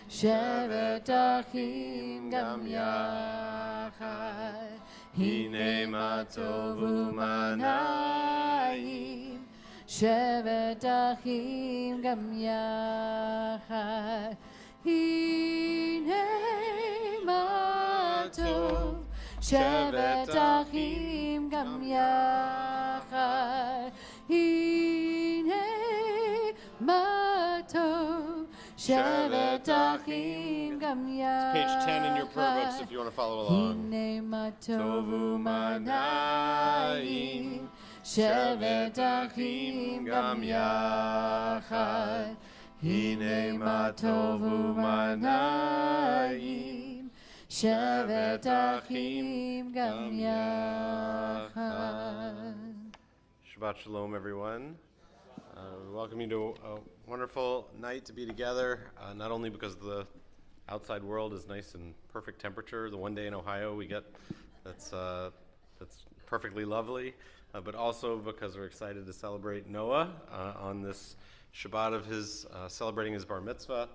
שבת אחים גם יחד, הנה מה טוב ומה נעים. שבת אחים גם יחד, הנה מה טוב. שבת אחים גם יחד, הנה מה טוב. שבת אחים גם יחד. It's page 10 in your prayer books if you want to follow along. הנה מה טוב ומה נעים. שבת אחים גם יחד, הנה מה טוב ומה נעים. שבת אחים גם יחד. Shabbat Shalom, everyone. We welcome you to a wonderful night to be together, not only because the outside world is nice and perfect temperature, the one day in Ohio we get that's perfectly lovely, but also because we're excited to celebrate Noah on this Shabbat of his celebrating his bar mitzvah,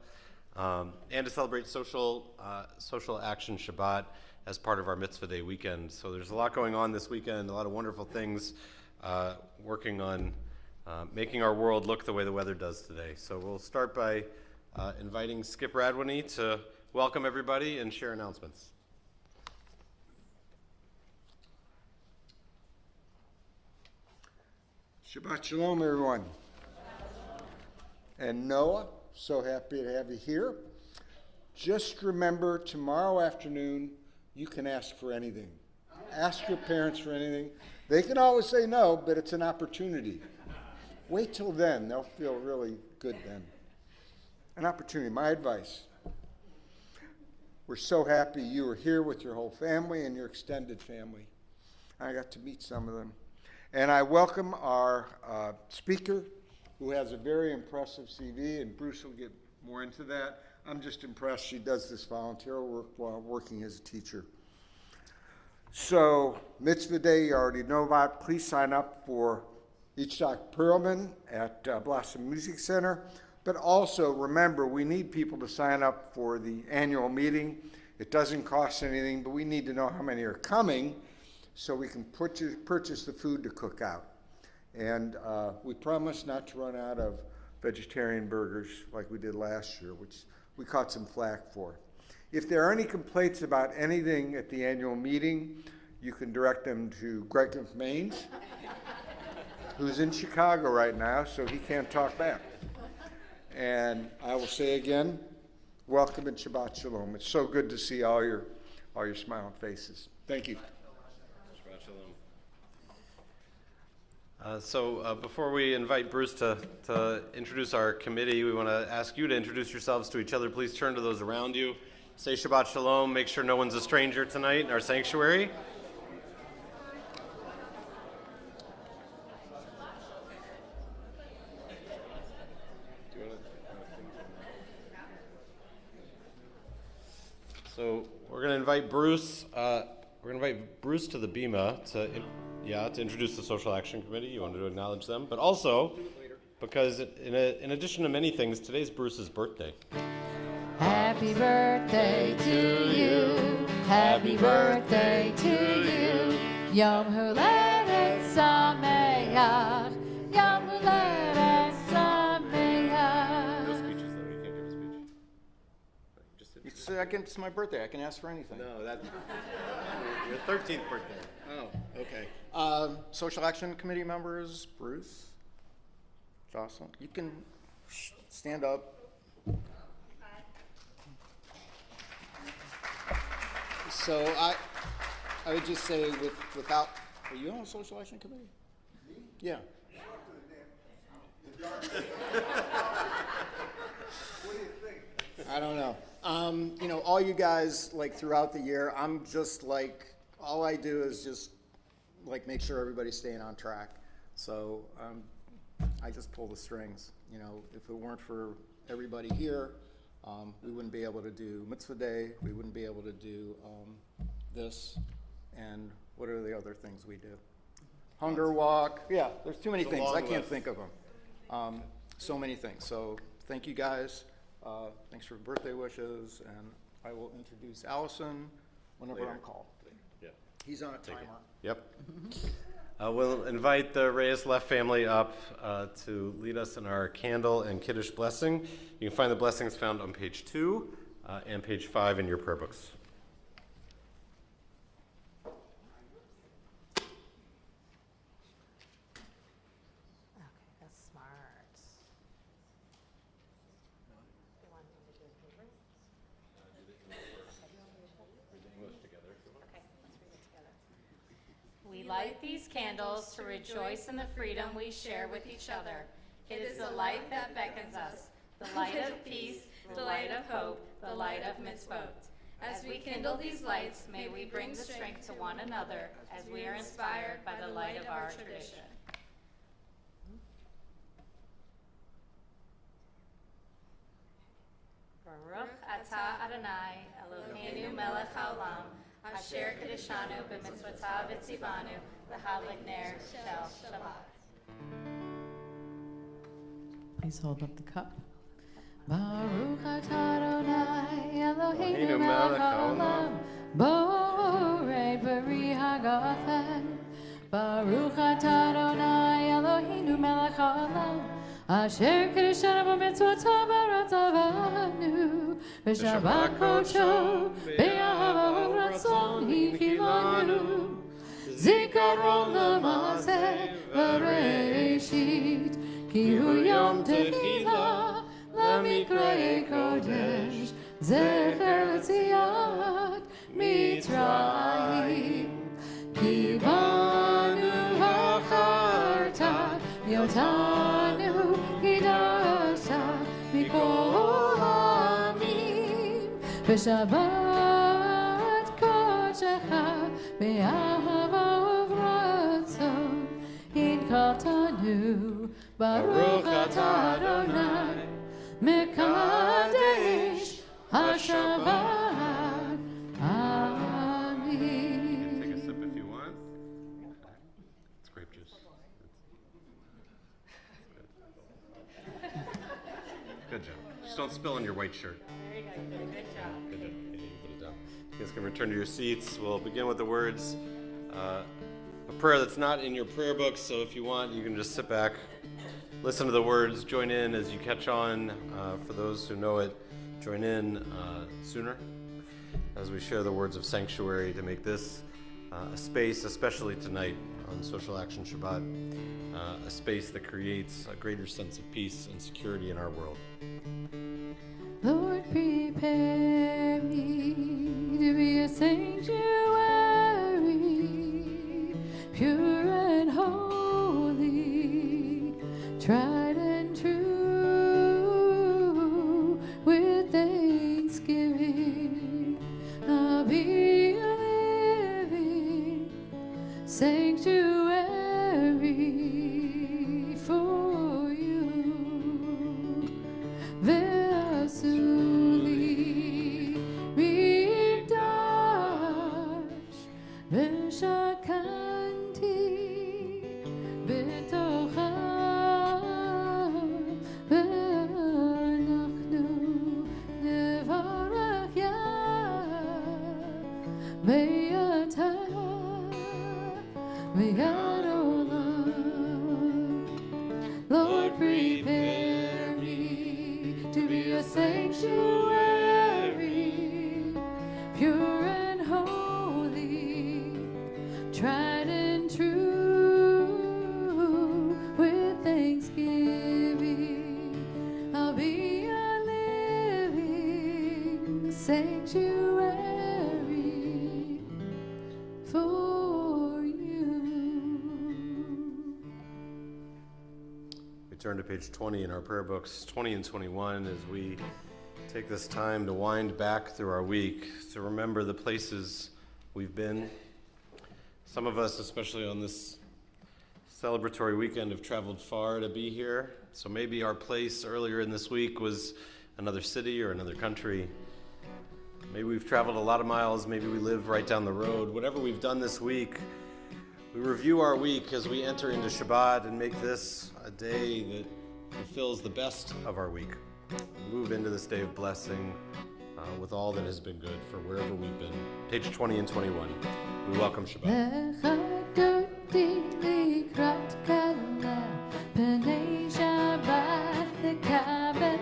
and to celebrate social action Shabbat as part of our mitzvah day weekend. So there's a lot going on this weekend, a lot of wonderful things working on making our world look the way the weather does today. So we'll start by inviting Skip Radwany to welcome everybody and share announcements. Shabbat Shalom, everyone. And Noah, so happy to have you here. Just remember, tomorrow afternoon, you can ask for anything. Ask your parents for anything. They can always say no, but it's an opportunity. Wait till then. They'll feel really good then. An opportunity. My advice. We're so happy you were here with your whole family and your extended family. I got to meet some of them. And I welcome our speaker, who has a very impressive CV, and Bruce will get more into that. I'm just impressed she does this volunteer work while working as a teacher. So, Mitzvah Day, you already know about. Please sign up for Yitzhak Perlman at Blossom Music Center. But also, remember, we need people to sign up for the annual meeting. It doesn't cost anything, but we need to know how many are coming so we can purchase the food to cook out. And we promise not to run out of vegetarian burgers like we did last year, which we caught some flack for. If there are any complaints about anything at the annual meeting, you can direct them to Greg McMains, who's in Chicago right now, so he can't talk back. And I will say again, welcome and Shabbat Shalom. It's so good to see all your smiling faces. Thank you. Shabbat Shalom. Before we invite Bruce to introduce our committee, we want to ask you to introduce yourselves to each other. Please turn to those around you. Say Shabbat Shalom. Make sure no one's a stranger tonight in our sanctuary. So we're going to invite Bruce. We're going to invite Bruce to the Bima to introduce the Social Action Committee. You wanted to acknowledge them, but also because in addition to many things, today's Bruce's birthday. Happy birthday to you. Happy birthday to you. Yom Huledet Sameach. Yom Huledet Sameach. No speeches though. You can't give a speech. It's my birthday. I can ask for anything. No, that's your 13th birthday. Oh, okay. Social Action Committee members, Bruce, Jocelyn, you can stand up. So I would just say without, are you on a Social Action Committee? Me? Yeah. What do you think? I don't know. All you guys, like, throughout the year, I'm just like, all I do is just like make sure everybody's staying on track. So I just pull the strings. If it weren't for everybody here, we wouldn't be able to do Mitzvah Day. We wouldn't be able to do this. And what are the other things we do? Hunger Walk. Yeah, there's too many things. I can't think of them. So many things. So thank you guys. Thanks for birthday wishes, and I will introduce Allison whenever Later. I'm called. Yeah. He's on a Take it. timer. Yep. We'll invite the Reyes Left family up to lead us in our candle and Kiddush blessing. You can find the blessings found on page 2 and page 5 in your prayer books. Okay, that's smart. We light these candles to rejoice in the freedom we share with each other. It is the light that beckons us, the light of peace, the light of hope, the light of mitzvot. As we kindle these lights, may we bring the strength to one another as we are inspired by the light of our tradition. Baruch atah Adonai, Eloheinu melech haolam, asher kedeshanu b'mitzvotav v'tzivanu, l'hadlik ner shel Shabbat. Please hold up the cup. Baruch atah Adonai Eloheinu Eloheinu melech melech haolam, borei bari hagafen. Baruch atah Adonai Eloheinu melech haolam, asher kedeshanu b'mitzvotav v'tzivanu, v'shabbat kodsho be'ahava u'ratzon hinkilanu, zikaron l'maaseh v'reishit, ki hu yom tehila l'mikrei kodesh, zecher l'tziat Mitzrayim, ki banu hacharta yotanu hidasha mikol hamim, v'shabbat kodshecha be'ahava u'ratzon hinkatanu. Baruch atah Adonai mekadesh hashabbat. Amen. Take a sip if you want. It's grape juice. Good job. Just don't spill on your white shirt. There you go, you did a good job. Good job. Yeah, you put it down. You guys can return to your seats. We'll begin with the words. A prayer that's not in your prayer book, so if you want, you can just sit back, listen to the words, join in as you catch on. For those who know it, join in sooner as we share the words of sanctuary to make this a space, especially tonight on Social Action Shabbat, a space that creates a greater sense of peace and security in our world. Lord, prepare me to be a sanctuary, pure and holy, tried and true, with thanksgiving. I'll be a living sanctuary for you. Ve'asuli mikdash ve'shakanti betocham ve'anachnu nevarach Yah ve'ata ve'ad olam. Lord, prepare me to be a sanctuary, pure and holy, tried and true, with thanksgiving. I'll be a living sanctuary for you. We turn to page 20 in our prayer books, 20 and 21, as we take this time to wind back through our week, to remember the places we've been. Some of us, especially on this celebratory weekend, have traveled far to be here. So maybe our place earlier in this week was another city or another country. Maybe we've traveled a lot of miles. Maybe we live right down the road. Whatever we've done this week, we review our week as we enter into Shabbat and make this a day that fulfills the best of our week. move into this day of blessing with all that has been good for wherever we've been. Page 20 and 21. We welcome Shabbat. לך דודי לקראת כלה, פני שבת נקבלה.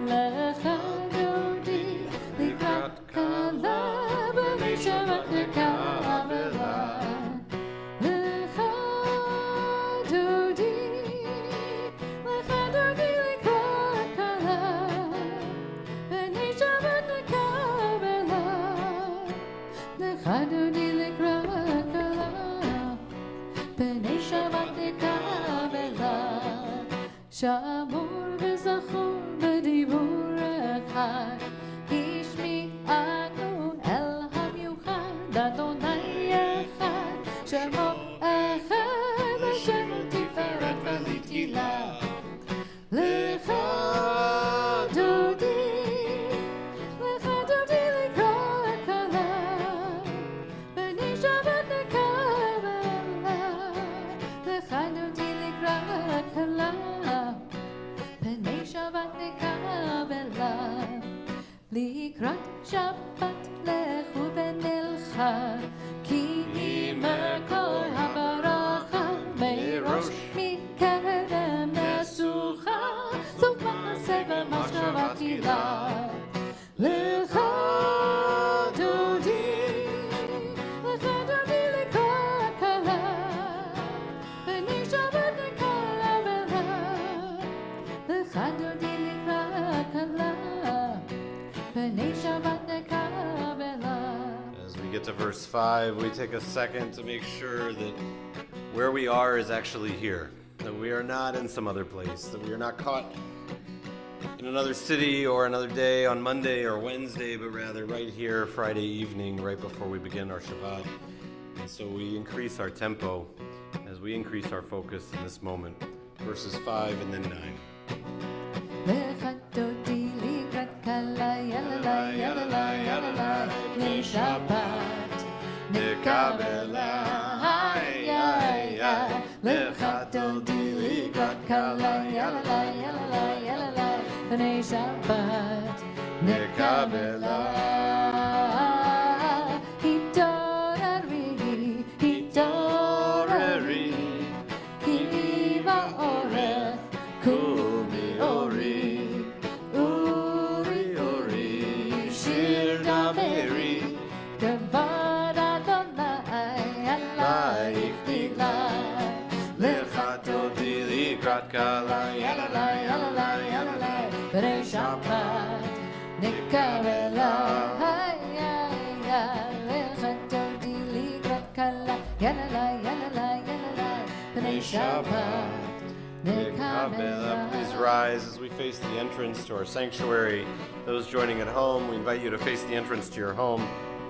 לך דודי לקראת כלה, פני שבת נקבלה. לך דודי לקראת כלה, פני שבת נקבלה. לך דודי לקראת כלה, פני שבת נקבלה. שמור וזכור בדיבור אחד, השמיענו אל המיוחד, אדוני אחד, שמו אחד, השם לתפארת ולתהילה. לך דודי לקראת כלה, פני שבת נקבלה. לך דודי לקראת כלה, פני שבת נקבלה. לקראת שבת לכו ונלכה, כי ממקור הברכה, מראש מקדם מסוכה, זאת מעשה במחשבה תחילה. לך דודי לקראת כלה, פני שבת נקבלה. לך דודי לקראת כלה, פני שבת נקבלה. As we get to verse 5, we take a second to make sure that where we are is actually here, that we are not in some other place, that we are not caught in another city or another day on Monday or Wednesday, but rather right here Friday evening, right before we begin our Shabbat. And so we increase our tempo as we increase our focus in this moment. Verses 5 and then 9. לך דודי לקראת כלה, יללה יללה יללה, לשבת נקבלה. לך דודי לקראת כלה, יללה יללה יללה, פני שבת נקבלה. התעוררי, התעוררי, כי באורך קומי אורי, אורי אורי, שיר דברי, כבוד אדוני עלייך נגלה. לך דודי לקראת כלה, יללה יללה יללה, פני שבת נקבלה. לך דודי לקראת כלה, יללה יללה יללה, פני שבת. Please rise as we face the entrance to our sanctuary. Those joining at home, we invite you to face the entrance to your home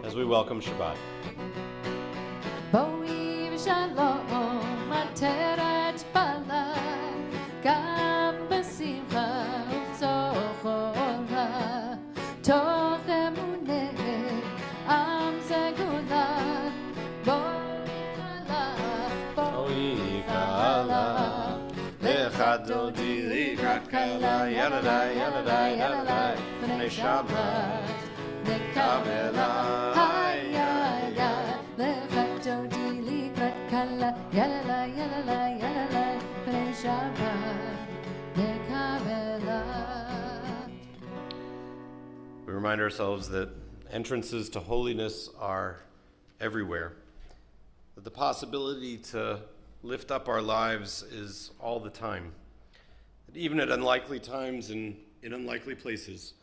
as we welcome Shabbat. בואי בשלום, עטרת בלה, גם בשמחה ובזכורה, תוך אמונך עם סגולה. בואי כלה, לך דודי לקראת כלה, יללה יללה יללה, פני שבת נקבלה. לך דודי לקראת כלה, יללה יללה יללה, פני שבת נקבלה. We remind ourselves that entrances to holiness are everywhere, that the possibility to lift up our lives is all the time, that even at unlikely times and in unlikely places,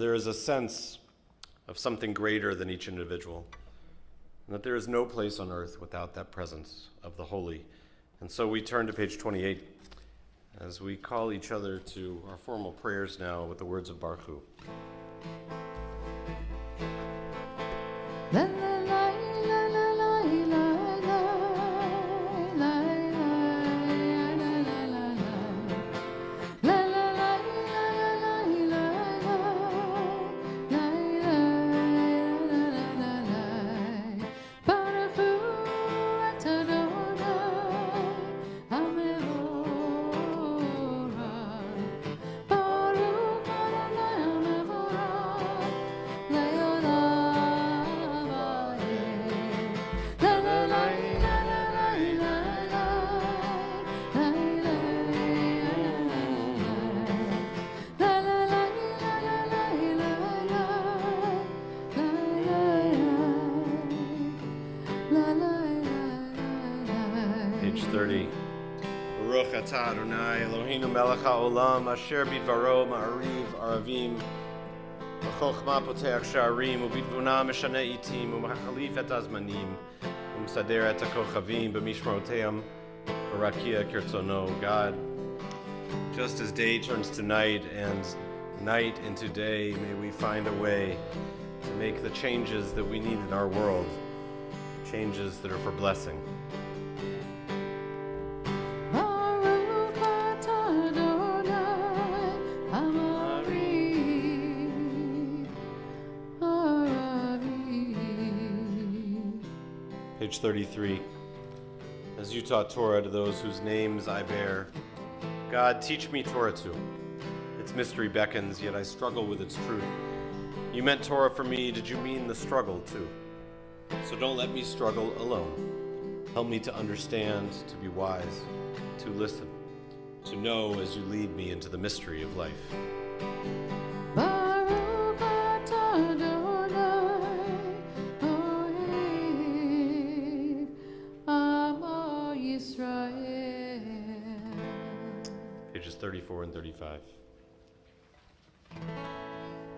there is a sense of something greater than each individual, and that there is no place on earth without that presence of the holy. And so we turn to page 28 as we call each other to our formal prayers now with the words of Baruch Hu. La la la la la la la la la la la la Baruch Ata Adonai Eloheinu melech haolam asher bidvaro ma'ariv aravim v'chochma poteach sha'arim u'bidvuna meshane itim u'machalif et hazmanim u'msader et hakochavim b'mishmaroteim v'rakia kirtzono. God, just as day turns to night and night into day, may we find a way to make the changes that we need in our world, changes that are for blessing. Baruch atah Adonai, Hamarim, Haravim. Page 33. As you taught Torah to those whose names I bear, God, teach me Torah too. Its mystery beckons, yet I struggle with its truth. You meant Torah for me, did you mean the struggle too? So don't let me struggle alone. Help me to understand, to be wise, to listen, to know as you lead me into the mystery of life. Baruch atah Adonai, Ohev Amo Yisrael. Pages 34 and 35.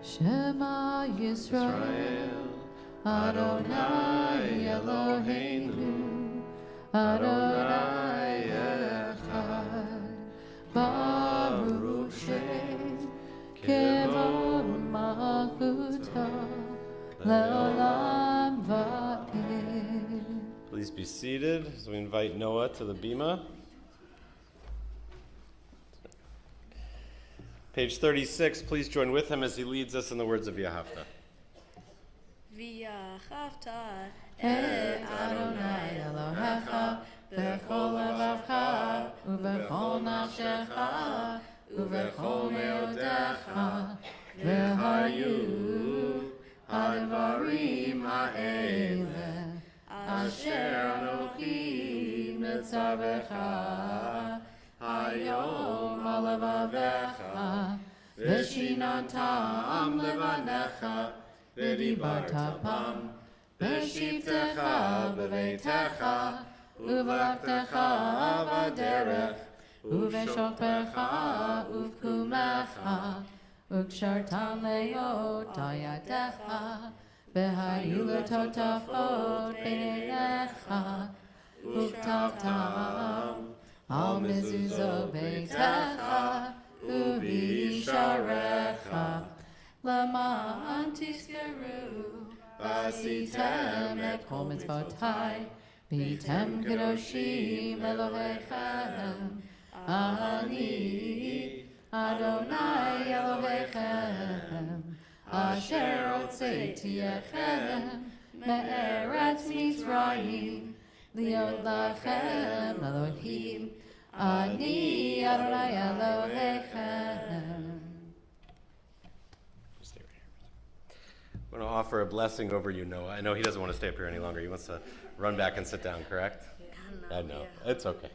Shema Yisrael, Adonai Eloheinu, Adonai Echad, Baruch Shem, Kevod Malchuto, Leolam Va'ed. Please be seated as we invite Noah to the bima. Page 36, please join with him as he leads us in the words of Yahavta. V'yachavta Et Adonai Elohecha, b'chol levacha, u'b'chol nafshecha, u'b'chol meodecha, v'hayu ha'devarim ha'ele, asher Anochi mitzarvecha, hayom alavavecha, v'shinantam levanecha, v'dibarta pam, v'shivtecha b'veitecha, u'v'laktecha v'derech, u'v'shokpecha u'v'kumecha, u'kshartam leot ayadecha, v'hayu l'totafot b'neinecha, u'ktavtam al mezuzot beitecha, u'b'yisharecha, למען תזכרו, ועשיתם את כל מצוותיי, והייתם קדושים אלוהיכם, אני אדוני אלוהיכם, אשר הוצאתיכם מארץ מצרים, להיות לכם אלוהים, אני אדוני אלוהיכם. I'm going to offer a blessing over you, Noah. I know he doesn't want to stay up here any longer. He wants to run back and sit down, correct? I know. It's okay.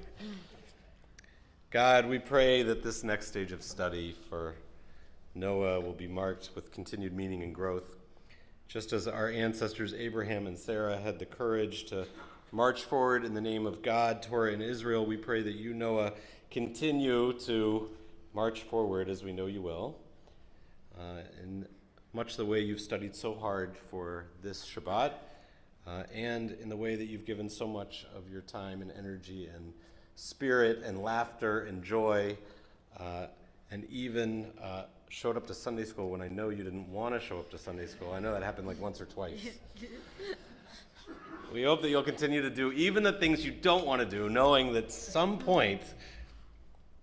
God, we pray that this next stage of study for Noah will be marked with continued meaning and growth. Just as our ancestors Abraham and Sarah had the courage to march forward in the name of God, Torah, and Israel, we pray that you, Noah, continue to march forward as we know you will. In much the way you've studied so hard for this Shabbat, and in the way that you've given so much of your time and energy and spirit and laughter and joy, and even showed up to Sunday school when I know you didn't want to show up to Sunday school. I know that happened like once or twice. We hope that you'll continue to do even the things you don't want to do, knowing that at some point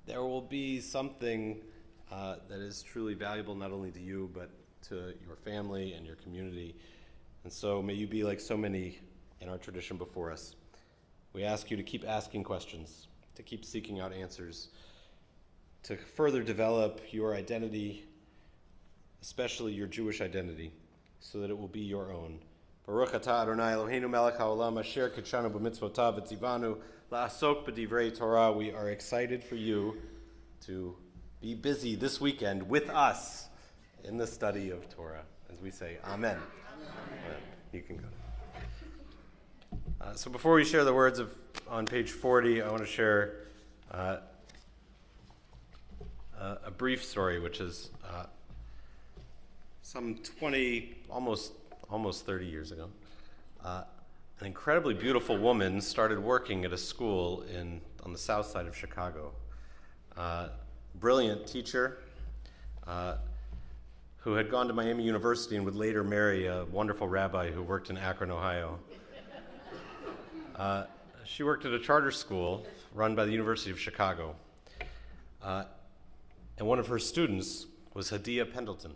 there will be something that is truly valuable not only to you, but to your family and your community. And so may you be like so many in our tradition before us. We ask you to keep asking questions, to keep seeking out answers, to further develop your identity, especially your Jewish identity, so that it will be your own. Baruch atah Adonai Eloheinu melech haolam asher kitshanu b'mitzvotav v'tzivanu la'asok b'divrei Torah. We are excited for you to be busy this weekend with us in the study of Torah, as we say, Amen. Amen. You can go. So before we share the words on page 40, I want to share a brief story, which is some 20, almost 30 years ago. An incredibly beautiful woman started working at a school on the south side of Chicago. Brilliant teacher who had gone to Miami University and would later marry a wonderful rabbi who worked in Akron, Ohio. She worked at a charter school run by the University of Chicago. And one of her students was Hadia Pendleton.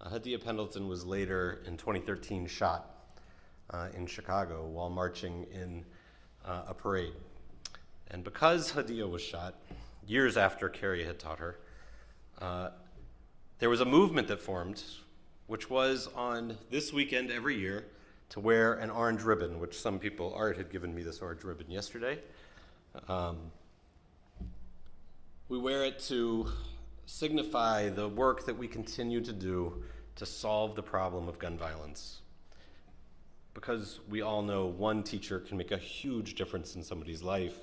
Hadia Pendleton was later, in 2013, shot in Chicago while marching in a parade. And because Hadia was shot, years after Carrie had taught her, there was a movement that formed, which was on this weekend every year to wear an orange ribbon, which some people, Art had given me this orange ribbon yesterday. We wear it to signify the work that we continue to do to solve the problem of gun violence. Because we all know one teacher can make a huge difference in somebody's life,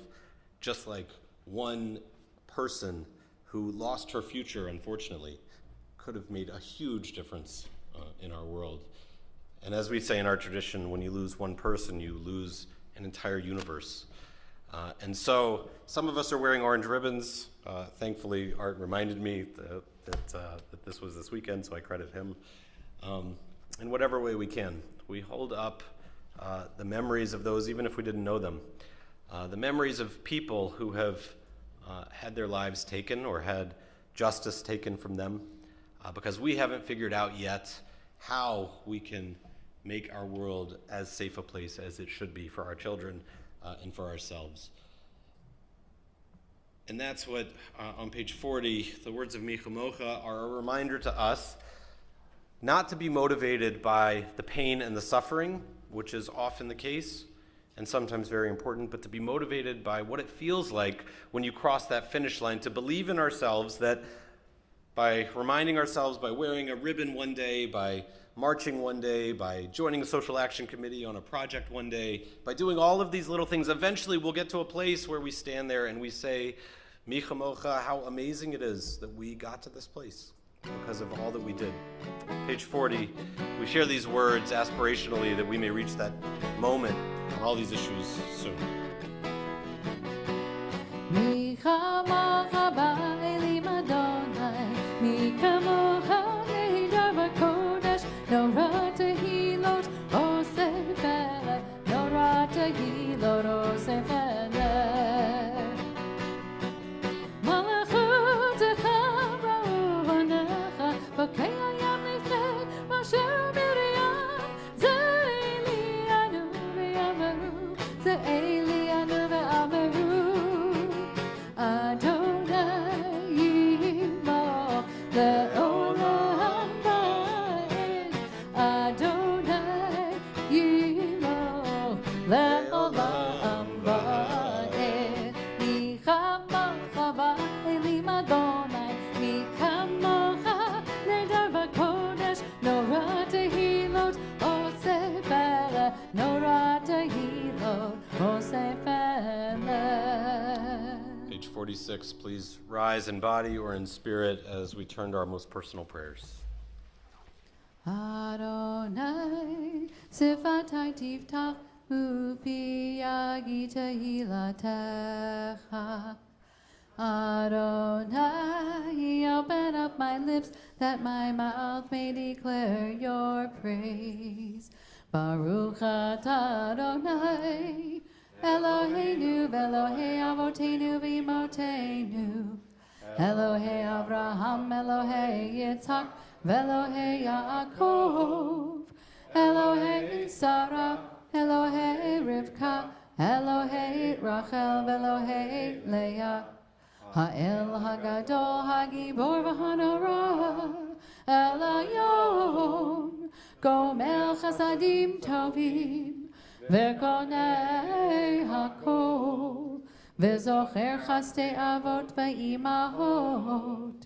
just like one person who lost her future, unfortunately, could have made a huge difference in our world. And as we say in our tradition, when you lose one person, you lose an entire universe. And so some of us are wearing orange ribbons. Thankfully, Art reminded me that this was this weekend, so I credit him. In whatever way we can, we hold up the memories of those, even if we didn't know them. The memories of people who have had their lives taken or had justice taken from them, because we haven't figured out yet how we can make our world as safe a place as it should be for our children and for ourselves. And that's what, on page 40, the words of Michamocha are a reminder to us not to be motivated by the pain and the suffering, which is often the case, and sometimes very important, but to be motivated by what it feels like when you cross that finish line, to believe in ourselves that by reminding ourselves, by wearing a ribbon one day, by marching one day, by joining a social action committee on a project one day, by doing all of these little things, eventually we'll get to a place where we stand there and we say, Micha Mocha, how amazing it is that we got to this place because of all that we did. Page 40, we share these words aspirationally that we may reach that moment on all these issues soon. Micha Mocha ba'eli Madonai, Micha Mocha le'idar v'kodesh, Nora tehilot oseh vela, Nora tehilot oseh vela. Malachutecha ra'uvonecha, B'kei hayam lifnei Moshe Miriam, Ze'elianu ve'amaru, Ze'elianu ve'amaru. Adonai Yimo le'olam ba'ed, Adonai Yimo le'olam ba'ed. Micha mocha ba'eli Madonai, Micha mocha le'dar v'kodesh, Nora tehilot oseh vela, Nora tehilot oseh vela. Page 46, please rise in body or in spirit as we turn to our most personal prayers. Adonai, sifatai tiftach upi yagi tehilatecha. Adonai, open up my lips that my mouth may declare your praise. Baruch atah Adonai, Eloheinu, Elohei Avotenu v'Imotenu, Elohei Avraham, Elohei Yitzhak, Elohei Yaakov, Elohei Sarah, Elohei Rivka, Elohei Rachel, Elohei Leah, Ha'el Hagadol, Hagibor v'Hanora, El Hayom, Gomel Chasadim Tovim, V'konei hakol, v'zocher chastei avot v'imahot,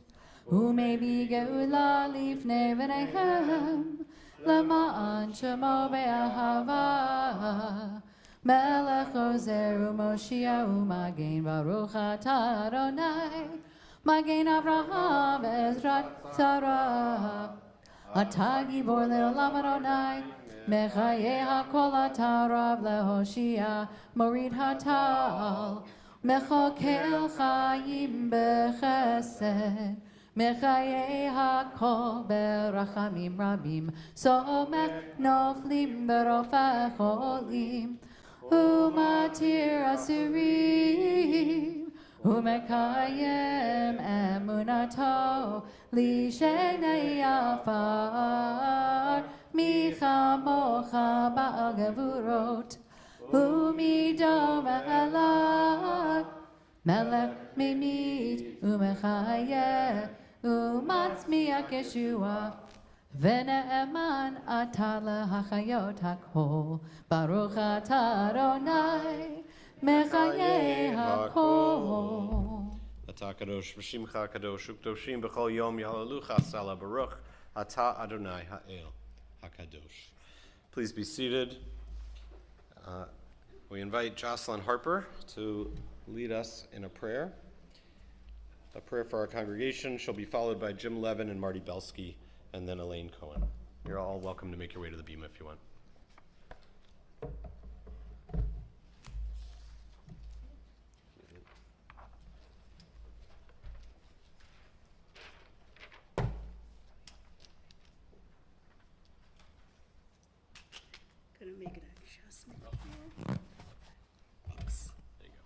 u'mebi geula lifnei v'neihem, l'ma'an shemo be'ahava, melech ozer u'moshia u'magen, baruch atah Adonai, Magen Avraham, Ezrat, Sarah. אתה גיבור לעולם אדוני, מחיי הכל אתה רב להושיע, מוריד הטל, מחוקל חיים בחסד, מחיי הכל ברחמים רבים, סומך נופלים ברופא חולים, ומתיר אסירים, ומקיים אמונתו לשני עפר, מי כמוך בעל גבורות, ומידו מלך, מלך ממית ומחיה, ומצמיח ישועה, ונאמן אתה להחיות הכל, ברוך אתה אדוני, מחיי הכל. אתה קדוש ושמך קדוש וקדושים בכל יום יהללוך סלה baruch אתה Adonai Ha'el HaKadosh. Please be seated. We invite Jocelyn Harper to lead us in a prayer. A prayer for our congregation shall be followed by Jim Levin and Marty Belsky, and then Elaine Cohen. You're all welcome to make your way to the bema if you want. Gonna make an adjustment here. Thanks. There you go.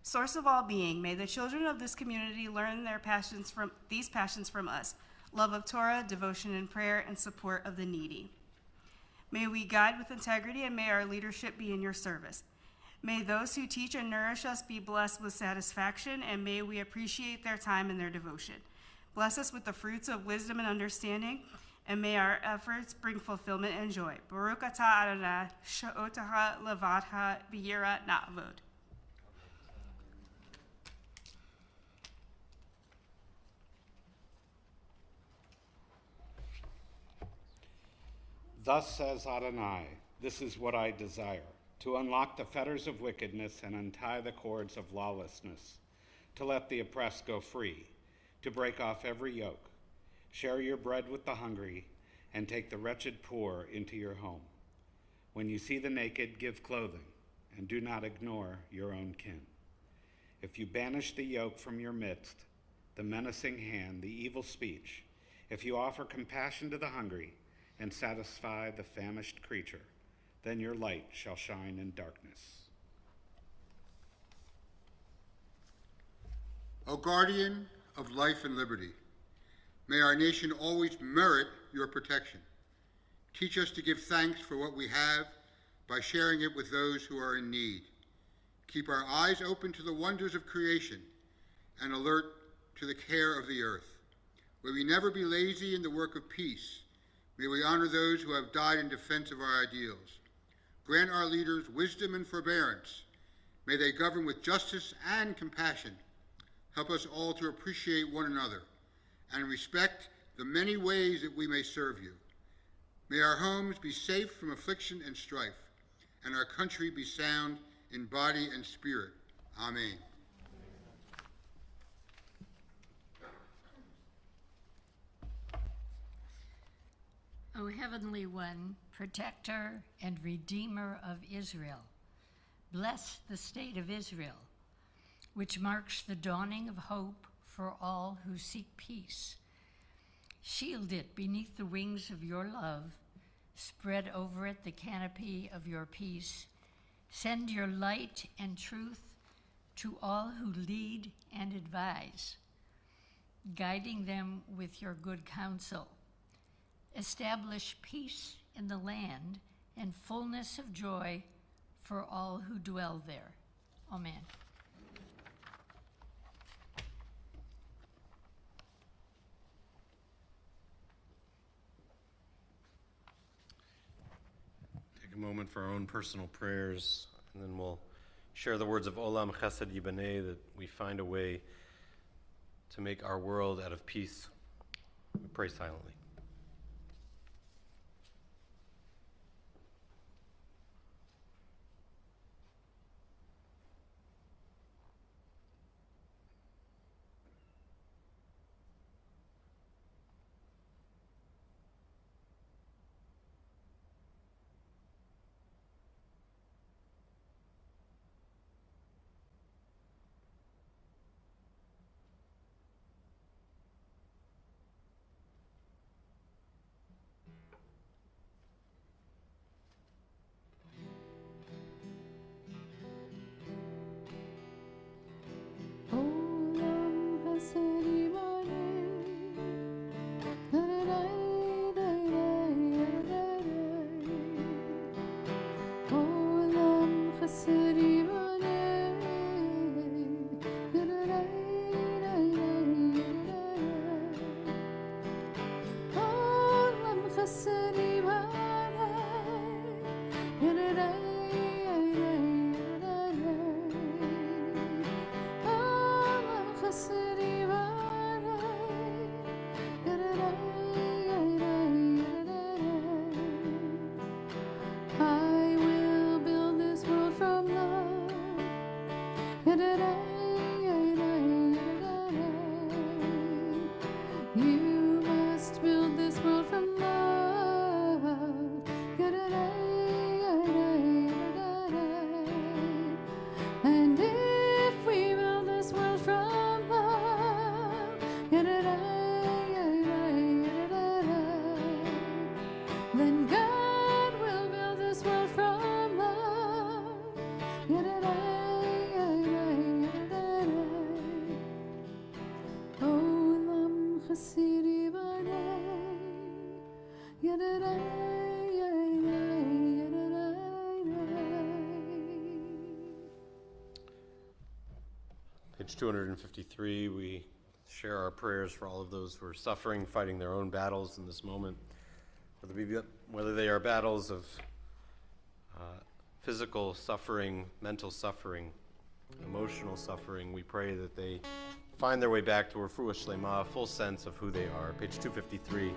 Source of all being, may the children of this community learn these passions from us: love of Torah, devotion in prayer, and support of the needy. May we guide with integrity, and may our leadership be in your service. May those who teach and nourish us be blessed with satisfaction, and may we appreciate their time and their devotion. Bless us with the fruits of wisdom and understanding, and may our efforts bring fulfillment and joy. Baruch atah Adonai, she'otaha levadha v'yira na'avod. Thus says Adonai, this is what I desire, to unlock the fetters of wickedness and untie the cords of lawlessness, to let the oppressed go free, to break off every yoke. Share your bread with the hungry, and take the wretched poor into your home. When you see the naked, give clothing, and do not ignore your own kin. If you banish the yoke from your midst, the menacing hand, the evil speech, if you offer compassion to the hungry and satisfy the famished creature, then your light shall shine in darkness. O guardian of life and liberty, may our nation always merit your protection. Teach us to give thanks for what we have by sharing it with those who are in need. Keep our eyes open to the wonders of creation and alert to the care of the earth. May we never be lazy in the work of peace. May we honor those who have died in defense of our ideals. Grant our leaders wisdom and forbearance. May they govern with justice and compassion. Help us all to appreciate one another and respect the many ways that we may serve you. May our homes be safe from affliction and strife, and our country be sound in body and spirit. Amen. O Heavenly One, protector and redeemer of Israel, bless the state of Israel, which marks the dawning of hope for all who seek peace. Shield it beneath the wings of your love, spread over it the canopy of your peace. Send your light and truth to all who lead and advise, guiding them with your good counsel. Establish peace in the land and fullness of joy for all who dwell there. Amen. Take a moment for our own personal prayers, and then we'll share the words of Olam Chesed Yibaneh, that we find a way to make our world out of peace. We pray silently. I will build this world from love. You must build this world from love. And if we build this world from love, then God will build this world from love. Olam chasidi banei, Page 253, we share our prayers for all of those who are suffering, fighting their own battles in this moment, whether they are battles of physical suffering, mental suffering, emotional suffering. We pray that they find their way back to Refuah Shlema, a full sense of who they are. Page 253,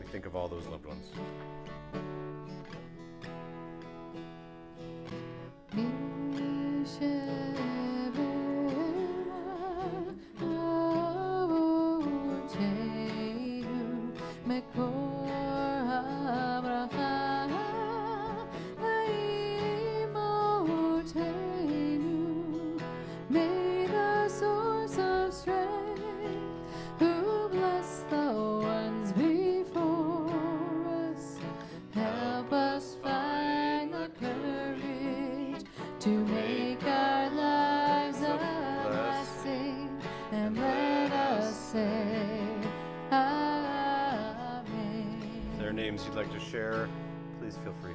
we think of all those loved ones. May the source of strength, who bless the ones before us, help us find the courage to make our lives a blessing, and let us say Amen. If there are names you'd like to share, please feel free.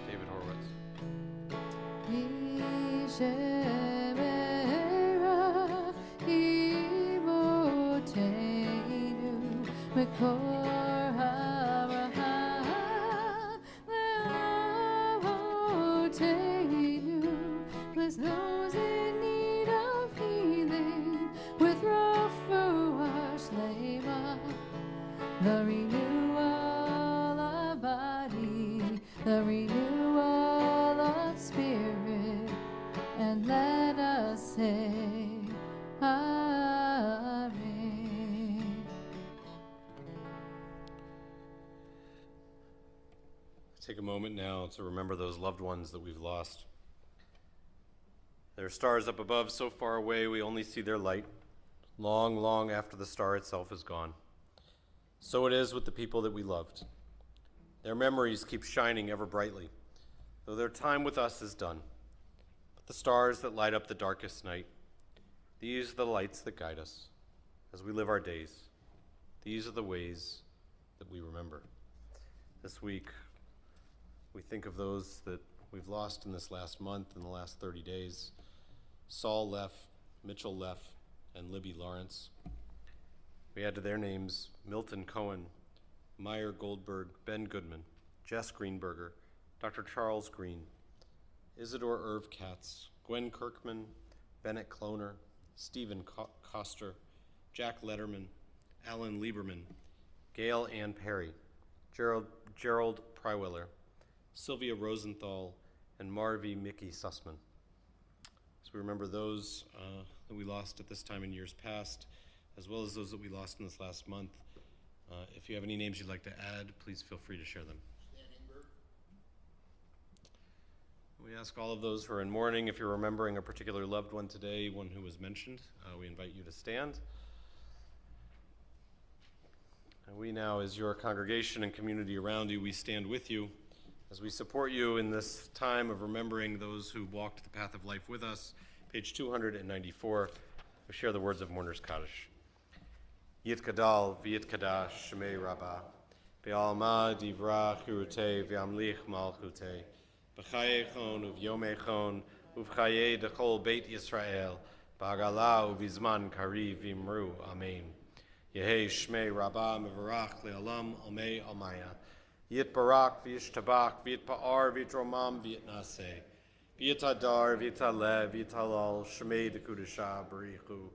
David Horowitz. Yishemerach imotenu mekor habracha leavotenu. Bless those in need of healing with refuah shlema, the renewal of body, the renewal of spirit, and let us say Amen. Take a moment now to remember those loved ones that we've lost. There are stars up above so far away we only see their light, long, long after the star itself is gone. So it is with the people that we loved. Their memories keep shining ever brightly, though their time with us is done. But the stars that light up the darkest night, these are the lights that guide us as we live our days. These are the ways that we remember. This week, we think of those that we've lost in this last month, in the last 30 days. Saul Leff, Mitchell Leff, and Libby Lawrence. We add to their names Milton Cohen, Meyer Goldberg, Ben Goodman, Jess Greenberger, Dr. Charles Green, Isidore Irv Katz, Gwen Kirkman, Bennett Kloner, Stephen Koster, Jack Letterman, Alan Lieberman, Gail Ann Perry, Gerald Pryweller, Sylvia Rosenthal, and Marvi Mickey Sussman. So we remember those that we lost at this time in years past, as well as those that we lost in this last month. If you have any names you'd like to add, please feel free to share them. We ask all of those who are in mourning, if you're remembering a particular loved one today, one who was mentioned, we invite you to stand. And we now, as your congregation and community around you, we stand with you as we support you in this time of remembering those who walked the path of life with us. Page 294, we share the words of Mourner's Kaddish. Yit Kadal, V'yit Kadash, Shemei Rabbah, Be'alma Divra Chirute, V'amlich Malchute, B'chayechon Uv'yomechon, Uv'chaye Dechol Beit Yisrael, Ba'agala Uv'izman Kari V'imru, Amen. Yehei Shmei Rabbah Mevarach Le'alam Omei Almaya. Yit Barak V'yishtabach V'yit Pa'ar V'yit Romam V'yit Naseh. V'yit Hadar V'yit Alev V'yit Halal Shmei Dekudesha Barichu.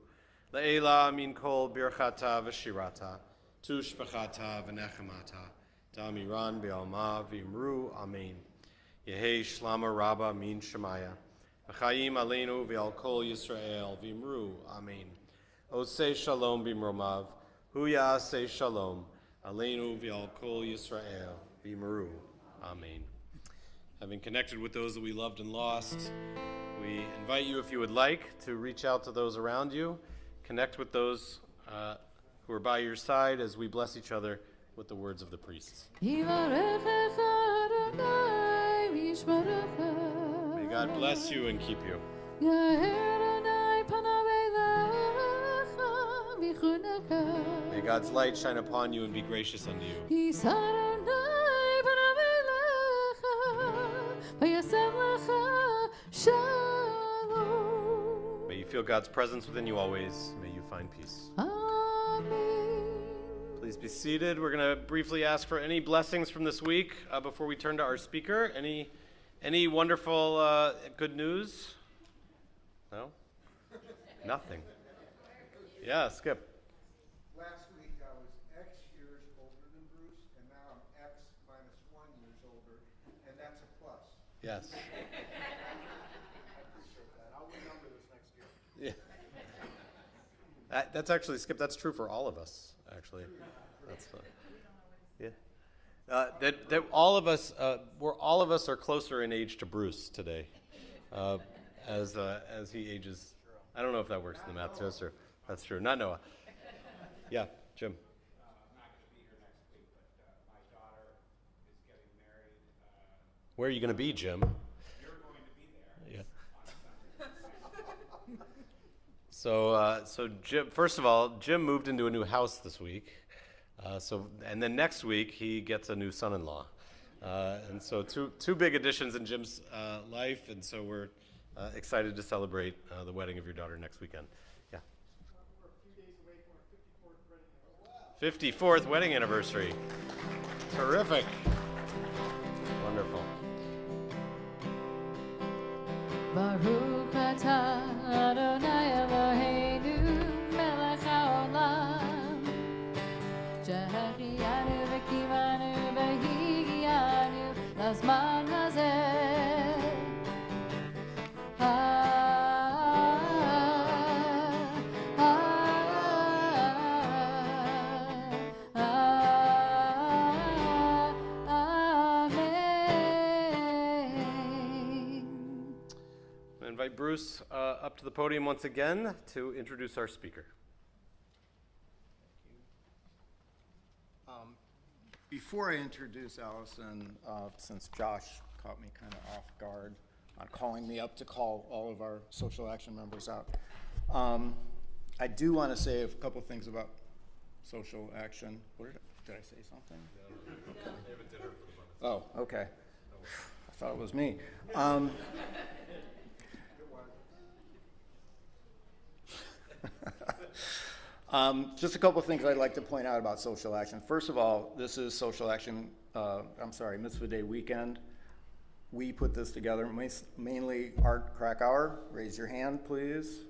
Le'ela Min Kol Birchata V'shirata. Tush B'chata V'nechemata. Damiran Be'alma V'imru Amen. Yehei Shlama Rabbah Min Shemaya. V'chayim Aleinu V'al Kol Yisrael V'imru Amen. Osei Shalom B'mromav. Hu Ya'aseh Shalom. Aleinu V'al Kol Yisrael V'imru. Amen. Having connected with those that we loved and lost, we invite you, if you would like, to reach out to those around you, connect with those who are by your side as we bless each other with the words of the priests. May God bless you and keep you. May God's light shine upon you and be gracious unto you. May you feel God's presence within you always. May you find peace. Please be seated. We're going to briefly ask for any blessings from this week before we turn to our speaker. Any wonderful good news? No? Nothing. Yeah, Skip. Last week I was X years older than Bruce, and now I'm X minus 1 years older, and that's a plus. Yes. I appreciate that. I'll remember this next year. Yeah. That's actually, Skip, that's true for all of us, actually. That's yeah. That all of us, all of us are closer in age to Bruce today, as he ages. I don't know if that works in the math. That's true. That's true. Not Noah. Yeah, Jim. I'm not going to be here next week, but my daughter is getting married. Where are you going to be, Jim? You're going to be there. Yeah. So Jim. First of all, Jim moved into a new house this week. And then next week he gets a new son-in-law, and so two big additions in Jim's life, and so we're excited to celebrate the wedding of your daughter next weekend. Yeah. We're a few days away from our 54th wedding anniversary. th Terrific. Wonderful. Baruch atah Adonai Eloheinu melech haolam שהחיינו וקיימנו והגיענו לזמן הזה. I invite Bruce up to the podium once again to introduce our speaker. Before I introduce Allison, since Josh caught me kind of off guard on calling me up to call all of our social action members out, I do want to say a couple things about social action. Did I say something? Okay. Oh, okay. I thought it was me. Just a couple of things I'd like to point out about social action. First of all, this is social action, Mitzvah Day weekend. We put this together, mainly Art Krakauer. Raise your hand, please.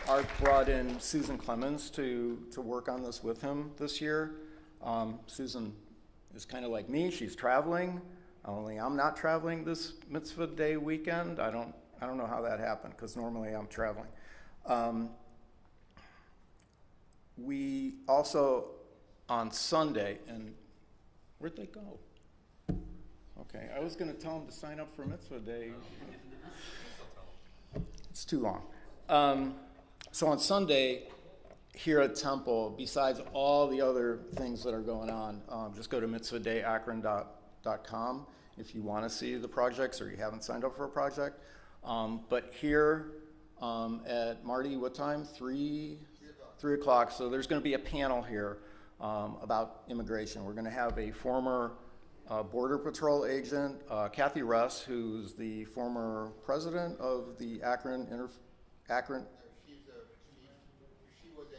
Art brought in Susan Clemens to work on this with him this year. Susan is kind of like me. She's traveling, only I'm not traveling this Mitzvah Day weekend. I don't know how that happened, because normally I'm traveling. We also, on Sunday, and where'd they go? Okay, I was going to tell them to sign up for Mitzvah Day. It's too long. So on Sunday, here at Temple, besides all the other things that are going on, just go to mitzvahdayakron.com if you want to see the projects or you haven't signed up for a project. But here at Marty, what time? 3 o'clock. So there's going to be a panel here about immigration. We're going to have a former Border Patrol agent, Kathy Russ, who's the former president of the Akron. She was a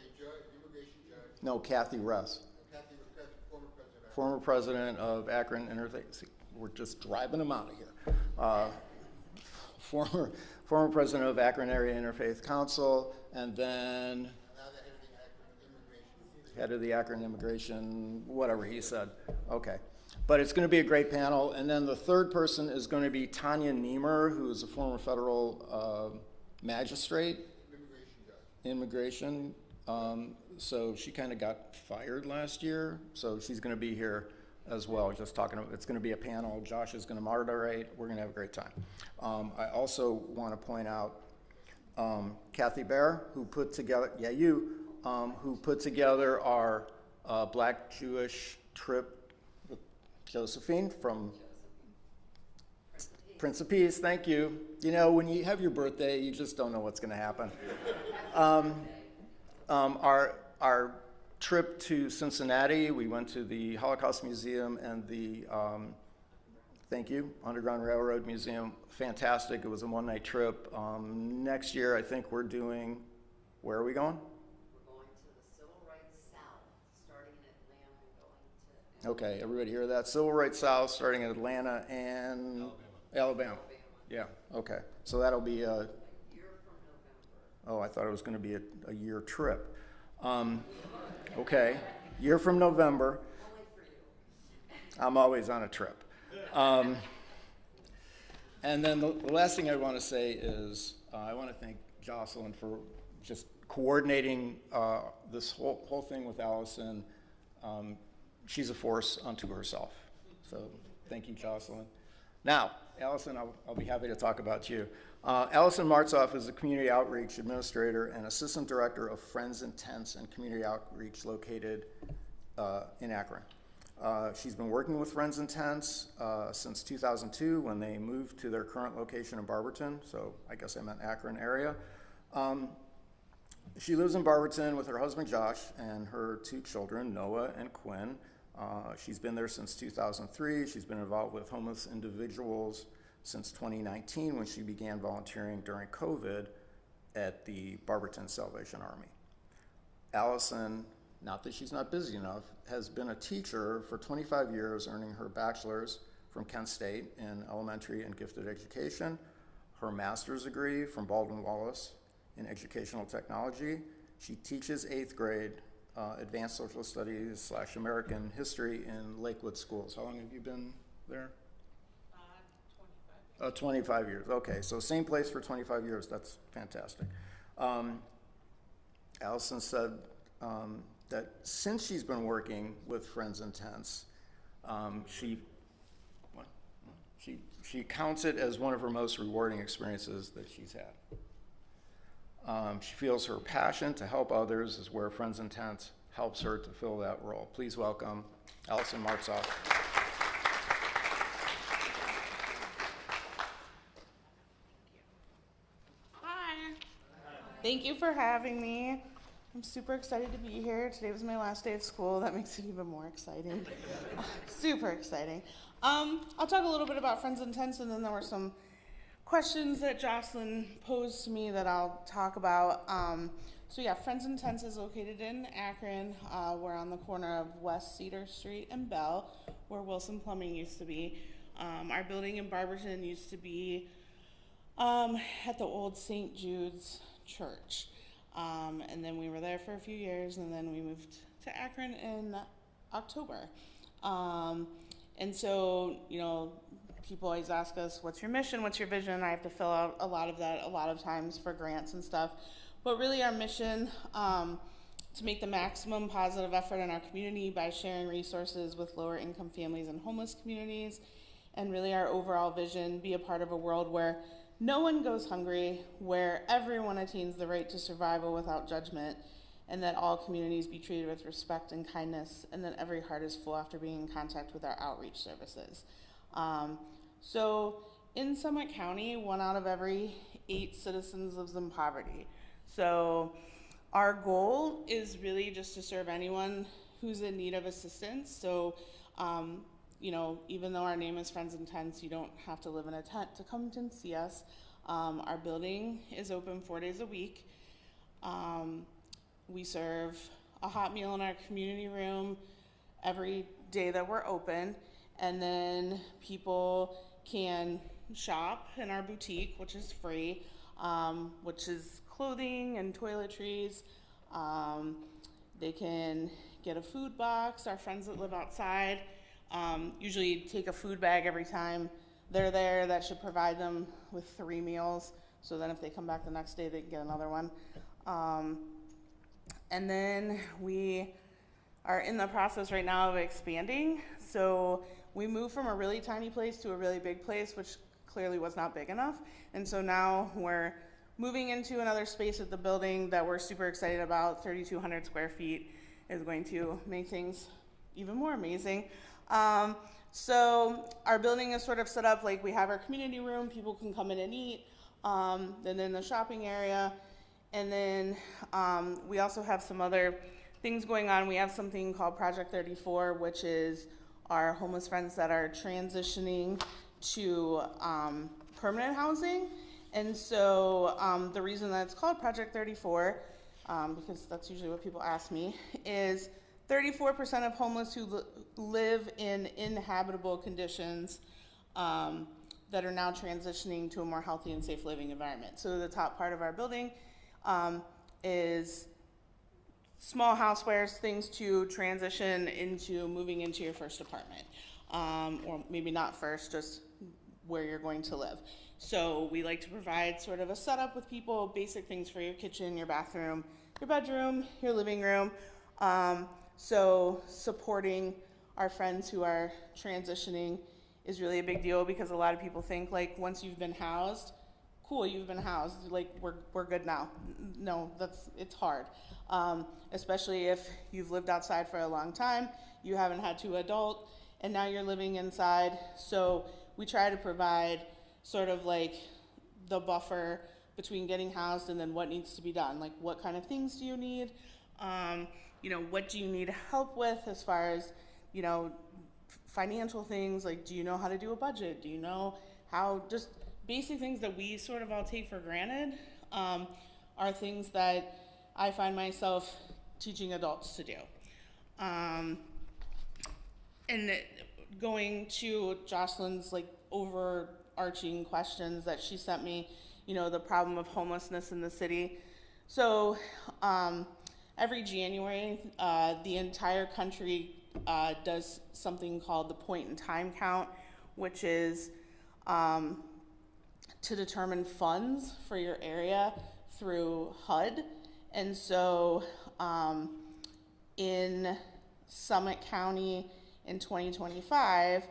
immigration judge. No, Kathy Russ. Kathy was Former president of Akron Interfaith. We're just driving them out of here. Former president of Akron Area Interfaith Council, and then now the head of the Akron Immigration. head of the Akron Immigration, whatever he said. Okay. But it's going to be a great panel. And then the third person is going to be Tanya Niemer, who is a former federal magistrate. Immigration. So she kind of got fired last year. So she's going to be here as well. Just talking, it's going to be a panel. Josh is going to moderate. We're going to have a great time. I also want to point out Kathy Bear, who put together, who put together our Black Jewish trip with Josephine from Prince of Peace. Thank you. You know, when you have your birthday, you just don't know what's going to happen. Our trip to Cincinnati, we went to the Holocaust Museum and the, Underground Railroad Museum. Fantastic. It was a one-night trip. Next year, I think we're doing, where are we going? We're going to the Civil Rights South, starting in Atlanta and going to... Okay, everybody hear that? Civil Rights South, starting in Atlanta and Alabama. Yeah, okay. So that'll be a year from November. Oh, I thought it was going to be a year trip. Okay, year from November. Only for you. I'm always on a trip. And then the last thing I want to say is I want to thank Jocelyn for just coordinating this whole thing with Allison. She's a force unto herself. So thank you, Jocelyn. Now, Allison, I'll be happy to talk about you. Allison Martzoff is the Community Outreach Administrator and Assistant Director of Friends in Tents and Community Outreach located in Akron. She's been working with Friends in Tents since 2002 when they moved to their current location in Barberton, so I guess I meant Akron area. She lives in Barberton with her husband Josh and her 2 children, Noah and Quinn. She's been there since 2003. She's been involved with homeless individuals since 2019 when she began volunteering during COVID at the Barberton Salvation Army. Allison, not that she's not busy enough, has been a teacher for 25 years, earning her bachelor's from Kent State in elementary and gifted education, her master's degree from Baldwin Wallace in educational technology. She teaches 8th grade advanced social studies / American history in Lakewood schools. How long have you been there? 25. 25 years. Okay, so same place for 25 years. That's fantastic. Allison said that since she's been working with Friends in Tents, she counts it as one of her most rewarding experiences that she's had. She feels her passion to help others is where Friends in Tents helps her to fill that role. Please welcome Allison Martzoff. Hi. Thank you for having me. I'm super excited to be here. Today was my last day of school. That makes it even more exciting. Super exciting. I'll talk a little bit about Friends in Tents, and then there were some questions that Jocelyn posed to me that I'll talk about. So yeah, Friends in Tents is located in Akron. We're on the corner of West Cedar Street and Bell, where Wilson Plumbing used to be. Our building in Barberton used to be at the old St. Jude's Church. And then we were there for a few years, and then we moved to Akron in October. And so, you know, people always ask us, what's your mission, what's your vision? I have to fill out a lot of that a lot of times for grants and stuff. But really our mission, to make the maximum positive effort in our community by sharing resources with lower income families and homeless communities. And really our overall vision, be a part of a world where no one goes hungry, where everyone attains the right to survival without judgment, and that all communities be treated with respect and kindness, and that every heart is full after being in contact with our outreach services. So in Summit County, 1 out of every 8 citizens lives in poverty. So our goal is really just to serve anyone who's in need of assistance. So, you know, even though our name is Friends in Tents, you don't have to live in a tent to come and see us. Our building is open 4 days a week. We serve a hot meal in our community room every day that we're open, and then people can shop in our boutique, which is free, which is clothing and toiletries. They can get a food box. Our friends that live outside usually take a food bag every time they're there. That should provide them with 3 meals, so then if they come back the next day, they can get another one. And then we are in the process right now of expanding. So we moved from a really tiny place to a really big place, which clearly was not big enough. And so now we're moving into another space at the building that we're super excited about. 3,200 square feet is going to make things even more amazing. So our building is sort of set up like we have our community room, people can come in and eat, and then the shopping area. And then we also have some other things going on. We have something called Project 34, which is our homeless friends that are transitioning to permanent housing. And so the reason that it's called Project 34, because that's usually what people ask me, is 34% of homeless who live in inhabitable conditions that are now transitioning to a more healthy and safe living environment. So the top part of our building is small housewares, things to transition into moving into your first apartment, or maybe not first, just where you're going to live. So we like to provide sort of a setup with people, basic things for your kitchen, your bathroom, your bedroom, your living room. So supporting our friends who are transitioning is really a big deal, because a lot of people think like once you've been housed, cool, you've been housed, like we're good now. No, it's hard. Especially if you've lived outside for a long time, you haven't had to adult, and now you're living inside. So we try to provide sort of like the buffer between getting housed and then what needs to be done. Like what kind of things do you need? You know, what do you need help with as far as, you know, financial things? Like, do you know how to do a budget? Do you know how, just basic things that we sort of all take for granted are things that I find myself teaching adults to do. And going to Jocelyn's like overarching questions that she sent me, you know, the problem of homelessness in the city. So every January, the entire country does something called the point in time count, which is to determine funds for your area through HUD. And so in Summit County in 2025,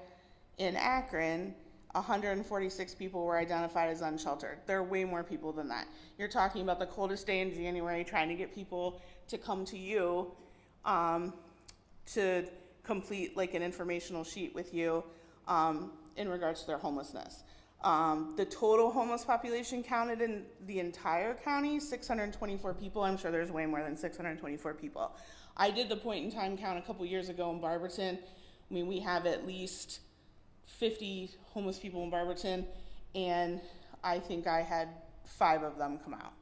in Akron, 146 people were identified as unsheltered. There are way more people than that. You're talking about the coldest day in January, trying to get people to come to you to complete like an informational sheet with you in regards to their homelessness. The total homeless population counted in the entire county, 624 people. I'm sure there's way more than 624 people. I did the point in time count a couple years ago in Barberton. I mean, we have at least 50 homeless people in Barberton, and I think I had 5 of them come out.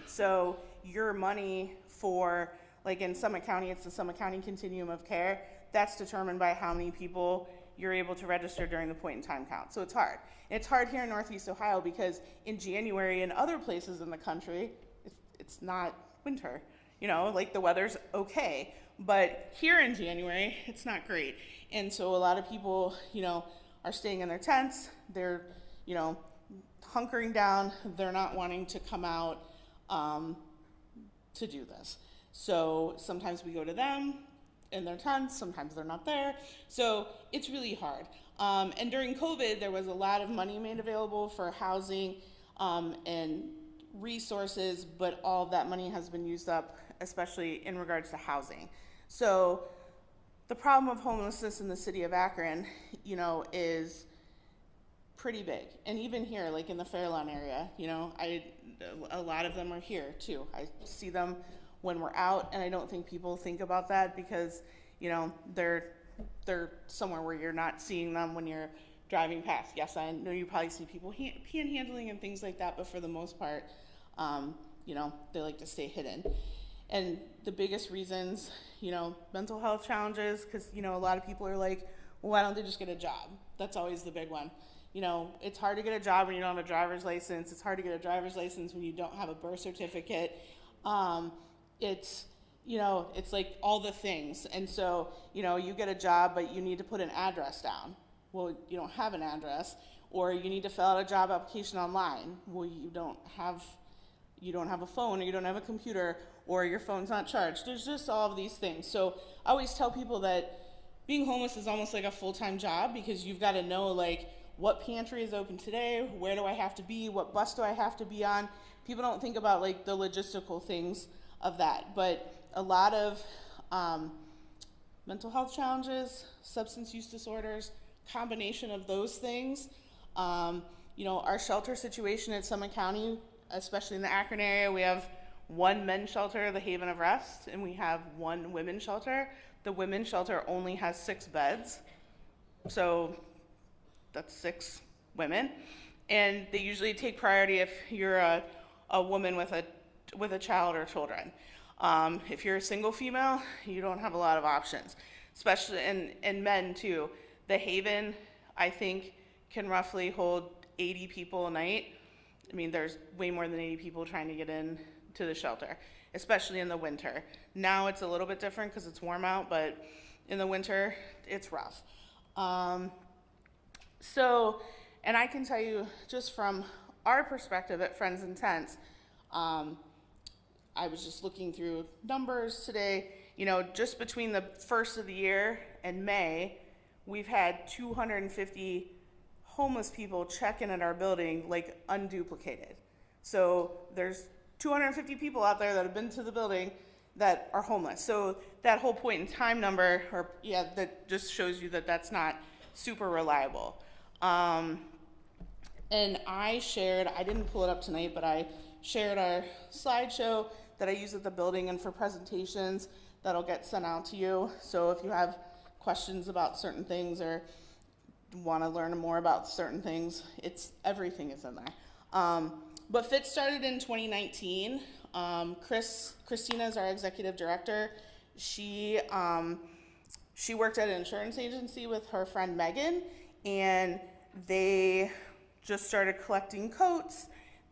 So your money for, like in Summit County, it's the Summit County Continuum of Care. That's determined by how many people you're able to register during the point in time count. So it's hard. It's hard here in Northeast Ohio because in January and other places in the country, it's not winter. You know, like the weather's okay. But here in January, it's not great. And so a lot of people, you know, are staying in their tents. They're, you know, hunkering down. They're not wanting to come out to do this. So sometimes we go to them in their tents, sometimes they're not there. So it's really hard. And during COVID, there was a lot of money made available for housing and resources, but all of that money has been used up especially in regards to housing. So the problem of homelessness in the city of Akron, is pretty big. And even here, like in the Fairlawn area, a lot of them are here too. I see them when we're out, and I don't think people think about that because, they're somewhere where you're not seeing them when you're driving past. Yes, I know you probably see people panhandling and things like that, but for the most part, they like to stay hidden. And the biggest reasons, mental health challenges, because, a lot of people are like, well, why don't they just get a job? That's always the big one. It's hard to get a job when you don't have a driver's license. It's hard to get a driver's license when you don't have a birth certificate. It's like all the things. And so, you get a job, but you need to put an address down. Well, you don't have an address. Or you need to fill out a job application online. Well, you don't have a phone, or you don't have a computer, or your phone's not charged. There's just all of these things. So I always tell people that being homeless is almost like a full-time job, because you've got to know, like, what pantry is open today, where do I have to be, what bus do I have to be on. People don't think about, like, the logistical things of that. But a lot of mental health challenges, substance use disorders, combination of those things. Our shelter situation at Summit County, especially in the Akron area, we have one men's shelter, the Haven of Rest, and we have one women's shelter. The women's shelter only has 6 beds, so that's 6 women, and they usually take priority if you're a woman with a child or children. If you're a single female, you don't have a lot of options, especially and men too. The Haven, I think, can roughly hold 80 people a night. I mean, there's way more than 80 people trying to get in to the shelter, especially in the winter. Now it's a little bit different because it's warm out, but in the winter, it's rough. And I can tell you, just from our perspective at Friends in Tents, I was just looking through numbers today. Just between the first of the year and May, we've had 250 homeless people check in at our building, like, unduplicated. So there's 250 people out there that have been to the building that are homeless. So that whole point in time number, that just shows you that that's not super reliable. And I didn't pull it up tonight, but I shared our slideshow that I use at the building and for presentations that'll get sent out to you. So if you have questions about certain things or want to learn more about certain things, everything is in there. But FIT started in 2019. Christina is our executive director. She worked at an insurance agency with her friend Megan, and they just started collecting coats,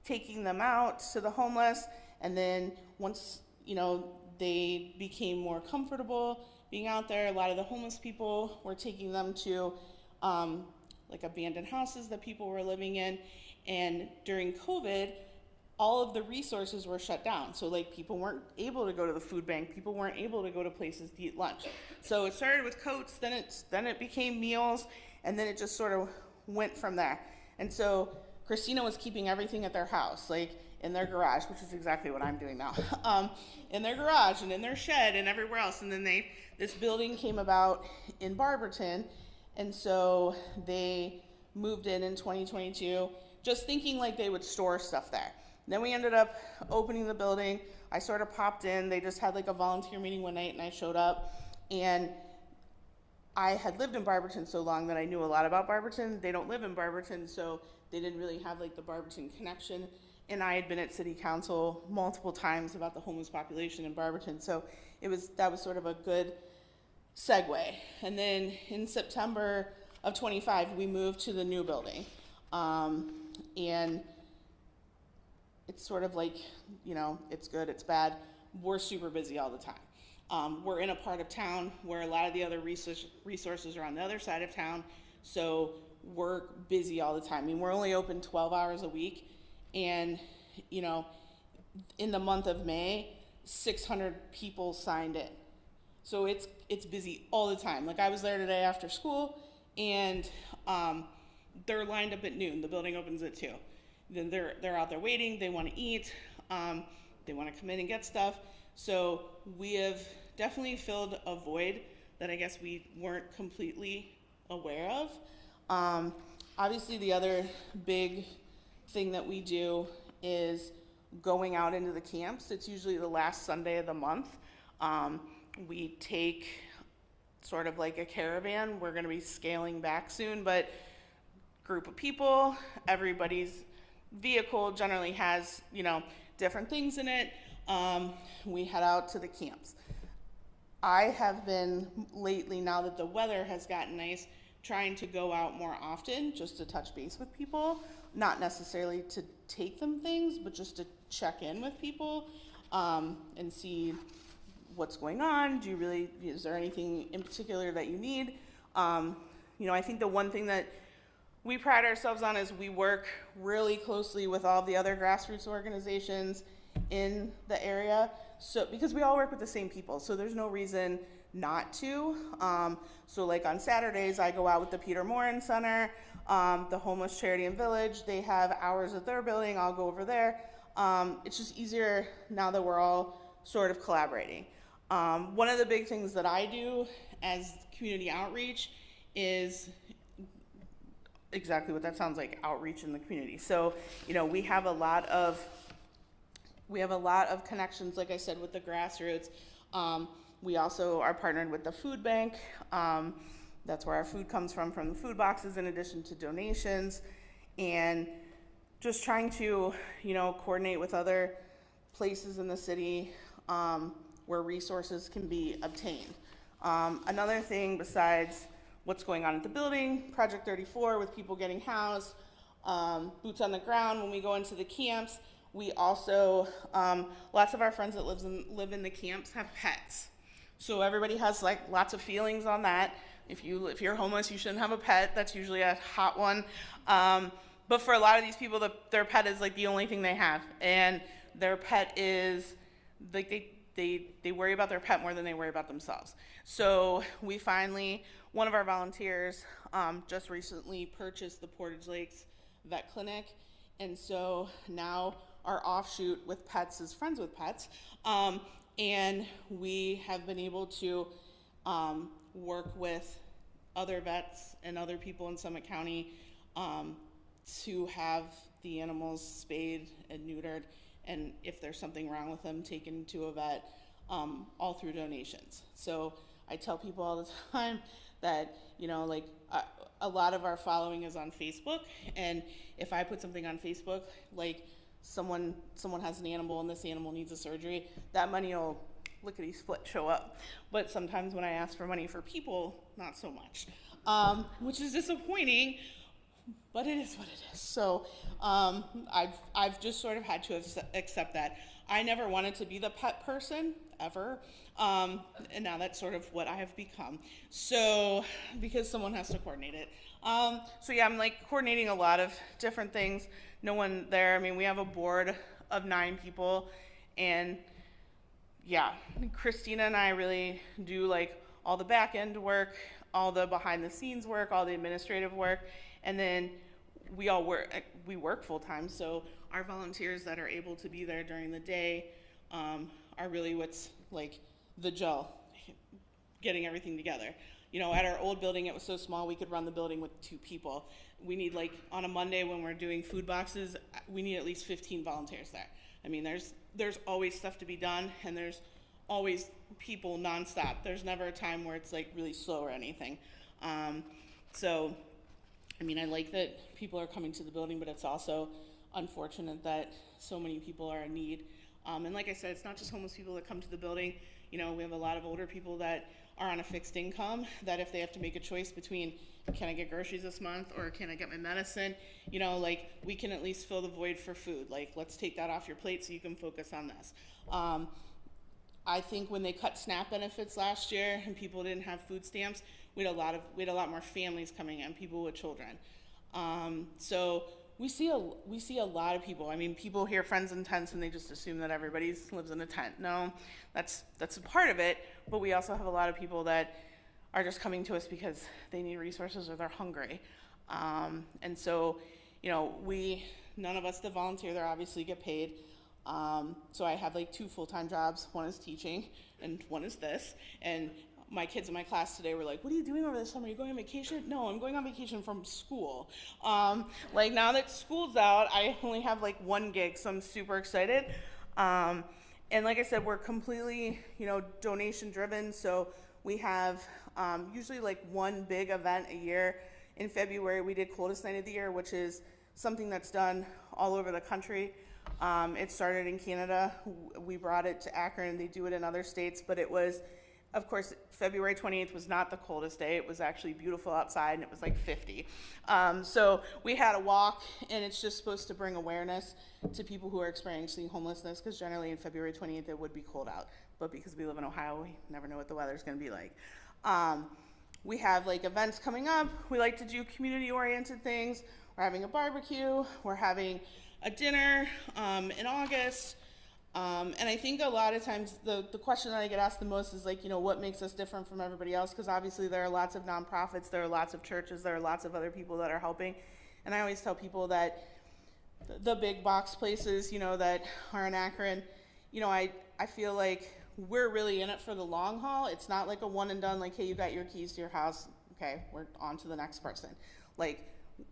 taking them out to the homeless, and then once they became more comfortable being out there, a lot of the homeless people were taking them to like abandoned houses that people were living in. And during COVID, all of the resources were shut down. So like people weren't able to go to the food bank, people weren't able to go to places to eat lunch. So it started with coats, then it became meals, and then it just sort of went from there. And so Christina was keeping everything at their house, like in their garage, which is exactly what I'm doing now, in their garage and in their shed and everywhere else. And then this building came about in Barberton, and so they moved in 2022, just thinking like they would store stuff there. Then we ended up opening the building. I sort of popped in. They just had like a volunteer meeting one night, and I showed up. And I had lived in Barberton so long that I knew a lot about Barberton. They don't live in Barberton, so they didn't really have like the Barberton connection. And I had been at city council multiple times about the homeless population in Barberton, so that was sort of a good segue. And then in September of 25, we moved to the new building. And it's sort of like, it's good, it's bad. We're super busy all the time. We're in a part of town where a lot of the other resources are on the other side of town, so we're busy all the time. I mean, we're only open 12 hours a week, and, in the month of May, 600 people signed in. So it's busy all the time. Like I was there today after school, and they're lined up at noon. The building opens at 2. Then they're out there waiting. They want to eat. They want to come in and get stuff. So we have definitely filled a void that I guess we weren't completely aware of. Obviously, the other big thing that we do is going out into the camps. It's usually the last Sunday of the month. We take sort of like a caravan. We're going to be scaling back soon, but group of people, everybody's vehicle generally has, different things in it. We head out to the camps. I have been lately, now that the weather has gotten nice, trying to go out more often just to touch base with people, not necessarily to take them things, but just to check in with people and see what's going on. Is there anything in particular that you need? I think the one thing that we pride ourselves on is we work really closely with all the other grassroots organizations in the area. So, because we all work with the same people, so there's no reason not to. So like on Saturdays, I go out with the Peter Morin Center, the Homeless Charity and Village. They have hours at their building. I'll go over there. It's just easier now that we're all sort of collaborating. One of the big things that I do as community outreach is exactly what that sounds like, outreach in the community. So, we have a lot of connections, like I said, with the grassroots. We also are partnered with the food bank. That's where our food comes from the food boxes, in addition to donations, and just trying to, coordinate with other places in the city where resources can be obtained. Another thing besides what's going on at the building, Project 34 with people getting housed, boots on the ground when we go into the camps. We also, lots of our friends that live in the camps have pets. So everybody has like lots of feelings on that. If you're homeless, you shouldn't have a pet. That's usually a hot one. But for a lot of these people, their pet is like the only thing they have. And their pet is, like they worry about their pet more than they worry about themselves. So we finally, one of our volunteers just recently purchased the Portage Lakes Vet Clinic. And so now our offshoot with pets is Friends with Pets. And we have been able to work with other vets and other people in Summit County to have the animals spayed and neutered, and if there's something wrong with them, taken to a vet, all through donations. So I tell people all the time that, a lot of our following is on Facebook, and if I put something on Facebook, like someone has an animal and this animal needs a surgery, that money will lickety-split show up. But sometimes when I ask for money for people, not so much, which is disappointing, but it is what it is. So I've just sort of had to accept that. I never wanted to be the pet person, ever, and now that's sort of what I have become. So, because someone has to coordinate it. So yeah, I'm like coordinating a lot of different things. No one there. I mean, we have a board of 9 people, and yeah, Christina and I really do like all the back end work, all the behind the scenes work, all the administrative work, and then we work full time. So our volunteers that are able to be there during the day are really what's like the gel, getting everything together. At our old building, it was so small we could run the building with 2 people. We need, like, on a Monday when we're doing food boxes, we need at least 15 volunteers there. I mean, there's always stuff to be done, and there's always people nonstop. There's never a time where it's like really slow or anything. So, I mean, I like that people are coming to the building, but it's also unfortunate that so many people are in need. And like I said, it's not just homeless people that come to the building. We have a lot of older people that are on a fixed income, that if they have to make a choice between, can I get groceries this month or can I get my medicine, we can at least fill the void for food. Like, let's take that off your plate so you can focus on this. I think when they cut SNAP benefits last year and people didn't have food stamps, we had a lot more families coming in, people with children. So we see a lot of people. I mean, people hear friends in tents and they just assume that everybody lives in a tent. No, that's a part of it, but we also have a lot of people that are just coming to us because they need resources or they're hungry. And so, none of us that volunteer there obviously get paid. So I have like 2 full-time jobs. One is teaching and one is this. And my kids in my class today were like, what are you doing over the summer? Are you going on vacation? No, I'm going on vacation from school. Like now that school's out, I only have like 1 gig, so I'm super excited. And like I said, we're completely, donation driven. So we have usually like 1 big event a year. In February, we did Coldest Night of the Year, which is something that's done all over the country. It started in Canada. We brought it to Akron. They do it in other states, but it was, of course, February 28th was not the coldest day. It was actually beautiful outside, and it was like 50. So we had a walk, and it's just supposed to bring awareness to people who are experiencing homelessness, because generally in February 28th it would be cold out. But because we live in Ohio, we never know what the weather's going to be like. We have like events coming up. We like to do community-oriented things. We're having a barbecue. We're having a dinner in August. And I think a lot of times the question that I get asked the most is like, what makes us different from everybody else? Because obviously there are lots of nonprofits, there are lots of churches, there are lots of other people that are helping. And I always tell people that the big box places, that are in Akron, I feel like we're really in it for the long haul. It's not like a one and done, like, hey, you got your keys to your house. Okay, we're on to the next person. Like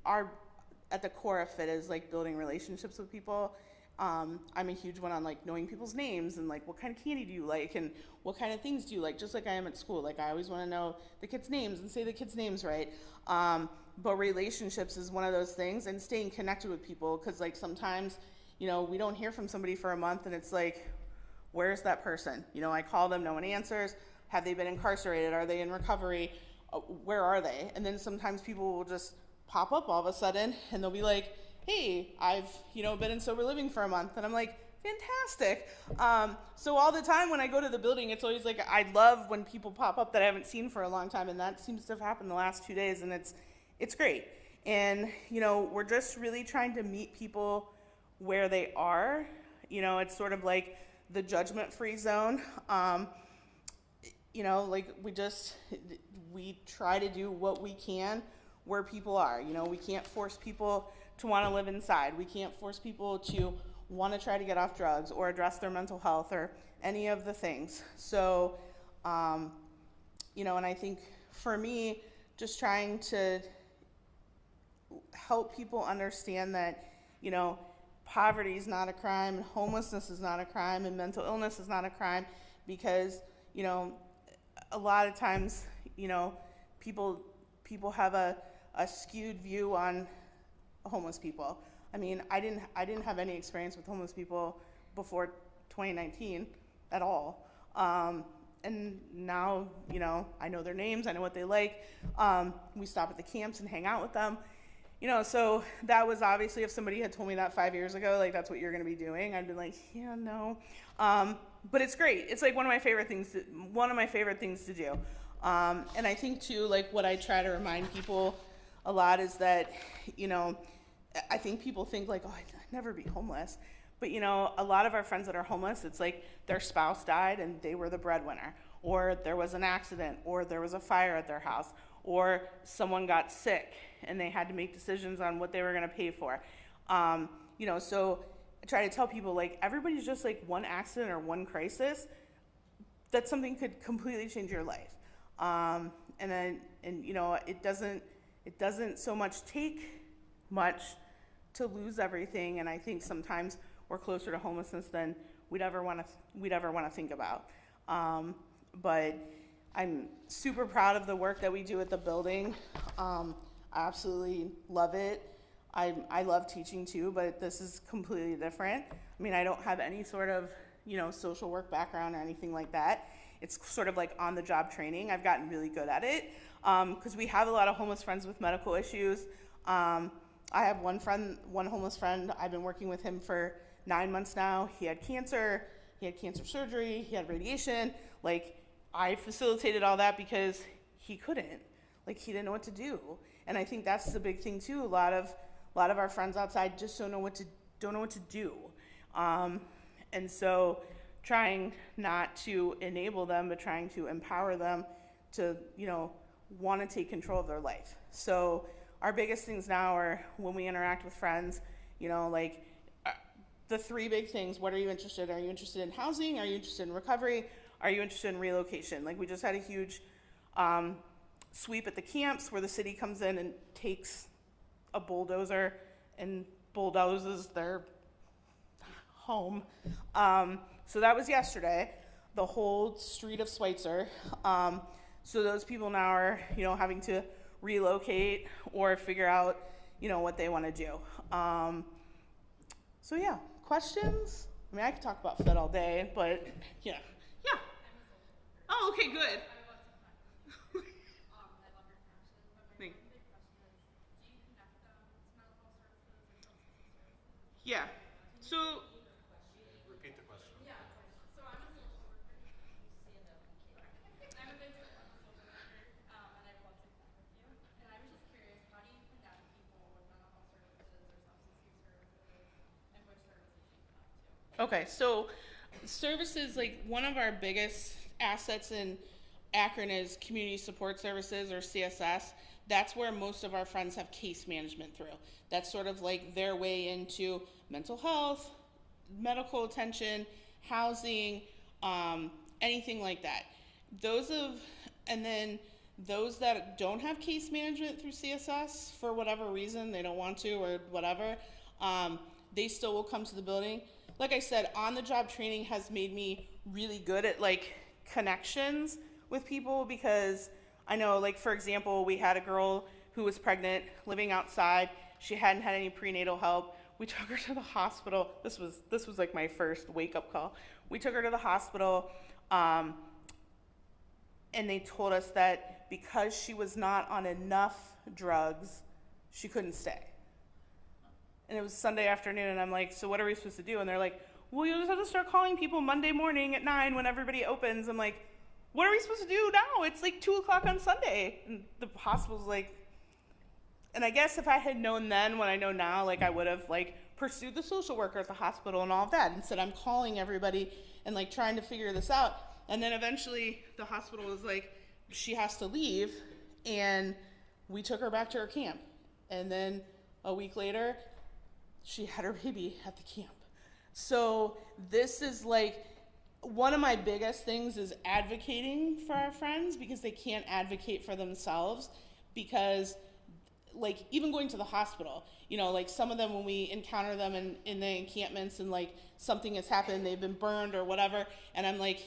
at the core of FIT is like building relationships with people. I'm a huge one on like knowing people's names and like what kind of candy do you like and what kind of things do you like, just like I am at school. Like I always want to know the kids' names and say the kids' names right. But relationships is one of those things, and staying connected with people, because like sometimes, we don't hear from somebody for a month and it's like, where's that person? I call them, no one answers. Have they been incarcerated? Are they in recovery? Where are they? And then sometimes people will just pop up all of a sudden and they'll be like, hey, I've, been in sober living for a month. And I'm like, fantastic. So all the time when I go to the building, it's always like, I love when people pop up that I haven't seen for a long time. And that seems to have happened the last 2 days, and it's great. And, we're just really trying to meet people where they are. It's sort of like the judgment-free zone. Like we try to do what we can where people are. We can't force people to want to live inside. We can't force people to want to try to get off drugs or address their mental health or any of the things. So, and I think for me, just trying to help people understand that, poverty is not a crime, and homelessness is not a crime, and mental illness is not a crime, because, a lot of times, people have a skewed view on homeless people. I mean, I didn't have any experience with homeless people before 2019 at all. And now, I know their names, I know what they like. We stop at the camps and hang out with them. So that was obviously, if somebody had told me that 5 years ago, like that's what you're gonna be doing, I'd be like, yeah, no. But it's great. It's like one of my favorite things to do. And I think too, like what I try to remind people a lot is that, I think people think like, oh, I'd never be homeless. But a lot of our friends that are homeless, it's like their spouse died and they were the breadwinner, or there was an accident, or there was a fire at their house, or someone got sick and they had to make decisions on what they were going to pay for. So I try to tell people, like, everybody's just like one accident or one crisis that something could completely change your life. It doesn't so much take much to lose everything, and I think sometimes we're closer to homelessness than we'd ever want to think about. But I'm super proud of the work that we do at the building. I absolutely love it. I love teaching too, but this is completely different. I mean, I don't have any sort of, social work background or anything like that. It's sort of like on-the-job training. I've gotten really good at it because we have a lot of homeless friends with medical issues. I have one homeless friend. I've been working with him for 9 months now. He had cancer surgery, he had radiation. Like, I facilitated all that because he couldn't. Like, he didn't know what to do. And I think that's the big thing too. A lot of our friends outside just don't know what to do. And so trying not to enable them, but trying to empower them to, want to take control of their life. So our biggest things now are when we interact with friends, like the three big things. What are you interested in? Are you interested in housing? Are you interested in recovery? Are you interested in relocation? Like, we just had a huge sweep at the camps where the city comes in and takes a bulldozer and bulldozes their home. So that was yesterday, the whole street of Schweitzer. So those people now are, having to relocate or figure out, what they want to do. So yeah, questions? I mean, I could talk about Fed all day, but yeah. Yeah. Oh, okay, good. Yeah. So. Repeat the question. Yeah. So I'm a social worker. I'm a big social worker, and I'd love to connect with you. And I was just curious, how do you connect people with mental health services or substance use services, and which services do you connect to? Okay, so services, like, one of our biggest assets in Akron is community support services, or CSS. That's where most of our friends have case management through. That's sort of like their way into mental health, medical attention, housing, anything like that. And then those that don't have case management through CSS, for whatever reason, they don't want to or whatever, they still will come to the building. Like I said, on-the-job training has made me really good at, like, connections with people, because I know, like, for example, we had a girl who was pregnant, living outside. She hadn't had any prenatal help. We took her to the hospital. This was like my first wake-up call. We took her to the hospital, and they told us that because she was not on enough drugs, she couldn't stay. And it was Sunday afternoon, and I'm like, so what are we supposed to do? And they're like, well, you'll just have to start calling people Monday morning at 9 when everybody opens. I'm like, what are we supposed to do now? It's like 2 o'clock on Sunday. And the hospital's like, and I guess if I had known then what I know now, like, I would have, like, pursued the social worker at the hospital and all of that. Instead, I'm calling everybody and, like, trying to figure this out. And then eventually the hospital was like, she has to leave. And we took her back to her camp. And then a week later, she had her baby at the camp. So this is, like, one of my biggest things is advocating for our friends, because they can't advocate for themselves. Because, like, even going to the hospital, like, some of them, when we encounter them in the encampments and, like, something has happened, they've been burned or whatever, and I'm like,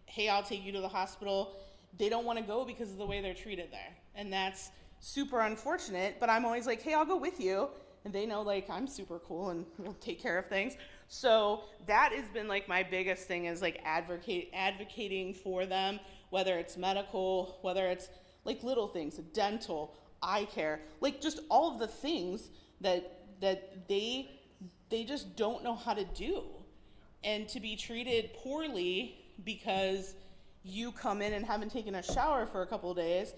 hey, I'll take you to the hospital. They don't want to go because of the way they're treated there. And that's super unfortunate, but I'm always like, hey, I'll go with you. And they know, like, I'm super cool and we'll take care of things. So that has been, like, my biggest thing, is, like, advocating for them, whether it's medical, whether it's, like, little things, dental, eye care, like, just all of the things that they just don't know how to do. And to be treated poorly because you come in and haven't taken a shower for a couple of days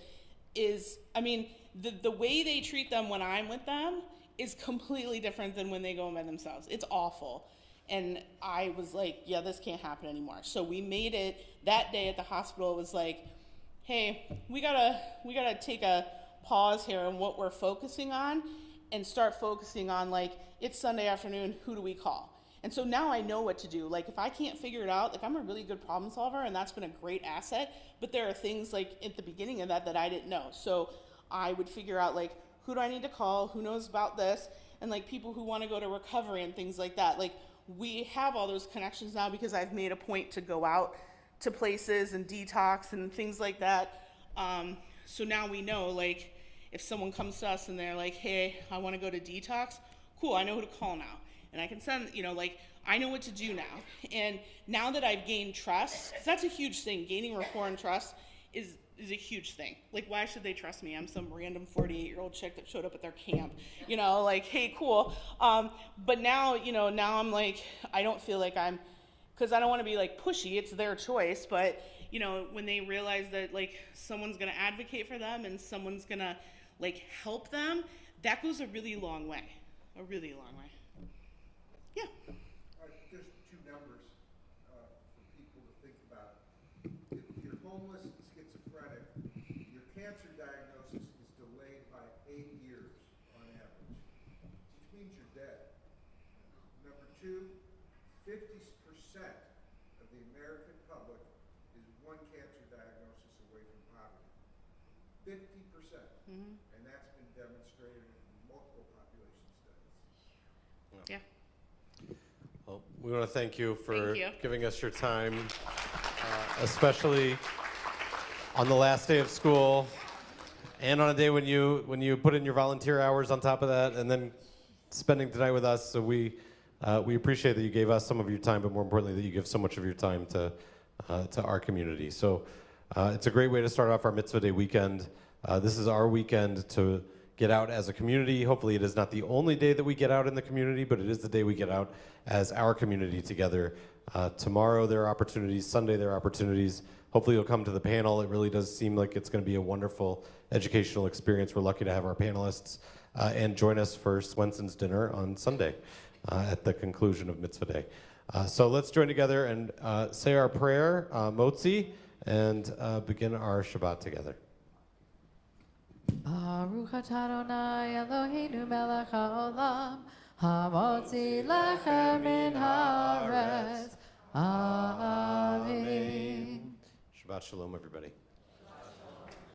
is, I mean, the way they treat them when I'm with them is completely different than when they go in by themselves. It's awful. And I was like, yeah, this can't happen anymore. So we made it that day at the hospital. It was like, hey, we gotta take a pause here on what we're focusing on and start focusing on, like, it's Sunday afternoon, who do we call? And so now I know what to do. Like, if I can't figure it out, like, I'm a really good problem solver, and that's been a great asset, but there are things, like, at the beginning of that I didn't know. So I would figure out, like, who do I need to call? Who knows about this? And, like, people who want to go to recovery and things like that. Like, we have all those connections now because I've made a point to go out to places and detox and things like that. So now we know, like, if someone comes to us and they're like, hey, I want to go to detox, cool, I know who to call now. And I can send, like, I know what to do now. And now that I've gained trust, 'cause that's a huge thing, gaining rapport and trust is a huge thing. Like, why should they trust me? I'm some random 48-year-old chick that showed up at their camp, like, hey, cool. But now, now I'm like, I don't feel like because I don't want to be, like, pushy, it's their choice, but, when they realize that, like, someone's going to advocate for them and someone's going to, like, help them, that goes a really long way, Yeah. Just two numbers for people to think about. If you're homeless and schizophrenic, your cancer diagnosis is delayed by 8 years on average, which means you're dead. Number two, 50% of the American public is one cancer diagnosis away from poverty. 50%. And that's been demonstrated in multiple population studies. Yeah. Well, we want to thank you for Thank you. giving us your time, especially on the last day of school and on a day when you put in your volunteer hours on top of that, and then spending tonight with us. So we appreciate that you gave us some of your time, but more importantly, that you give so much of your time to our community. So it's a great way to start off our Mitzvah Day weekend. This is our weekend to get out as a community. Hopefully it is not the only day that we get out in the community, but it is the day we get out as our community together. Tomorrow there are opportunities, Sunday there are opportunities. Hopefully you'll come to the panel. It really does seem like it's going to be a wonderful educational experience. We're lucky to have our panelists and join us for Swenson's dinner on Sunday at the conclusion of Mitzvah Day. So let's join together and say our prayer, Motzi, and begin our Shabbat together. Baruch atah Adonai Eloheinu melech haolam, hamotzi lechem min haaretz. Amen. Shabbat shalom, everybody.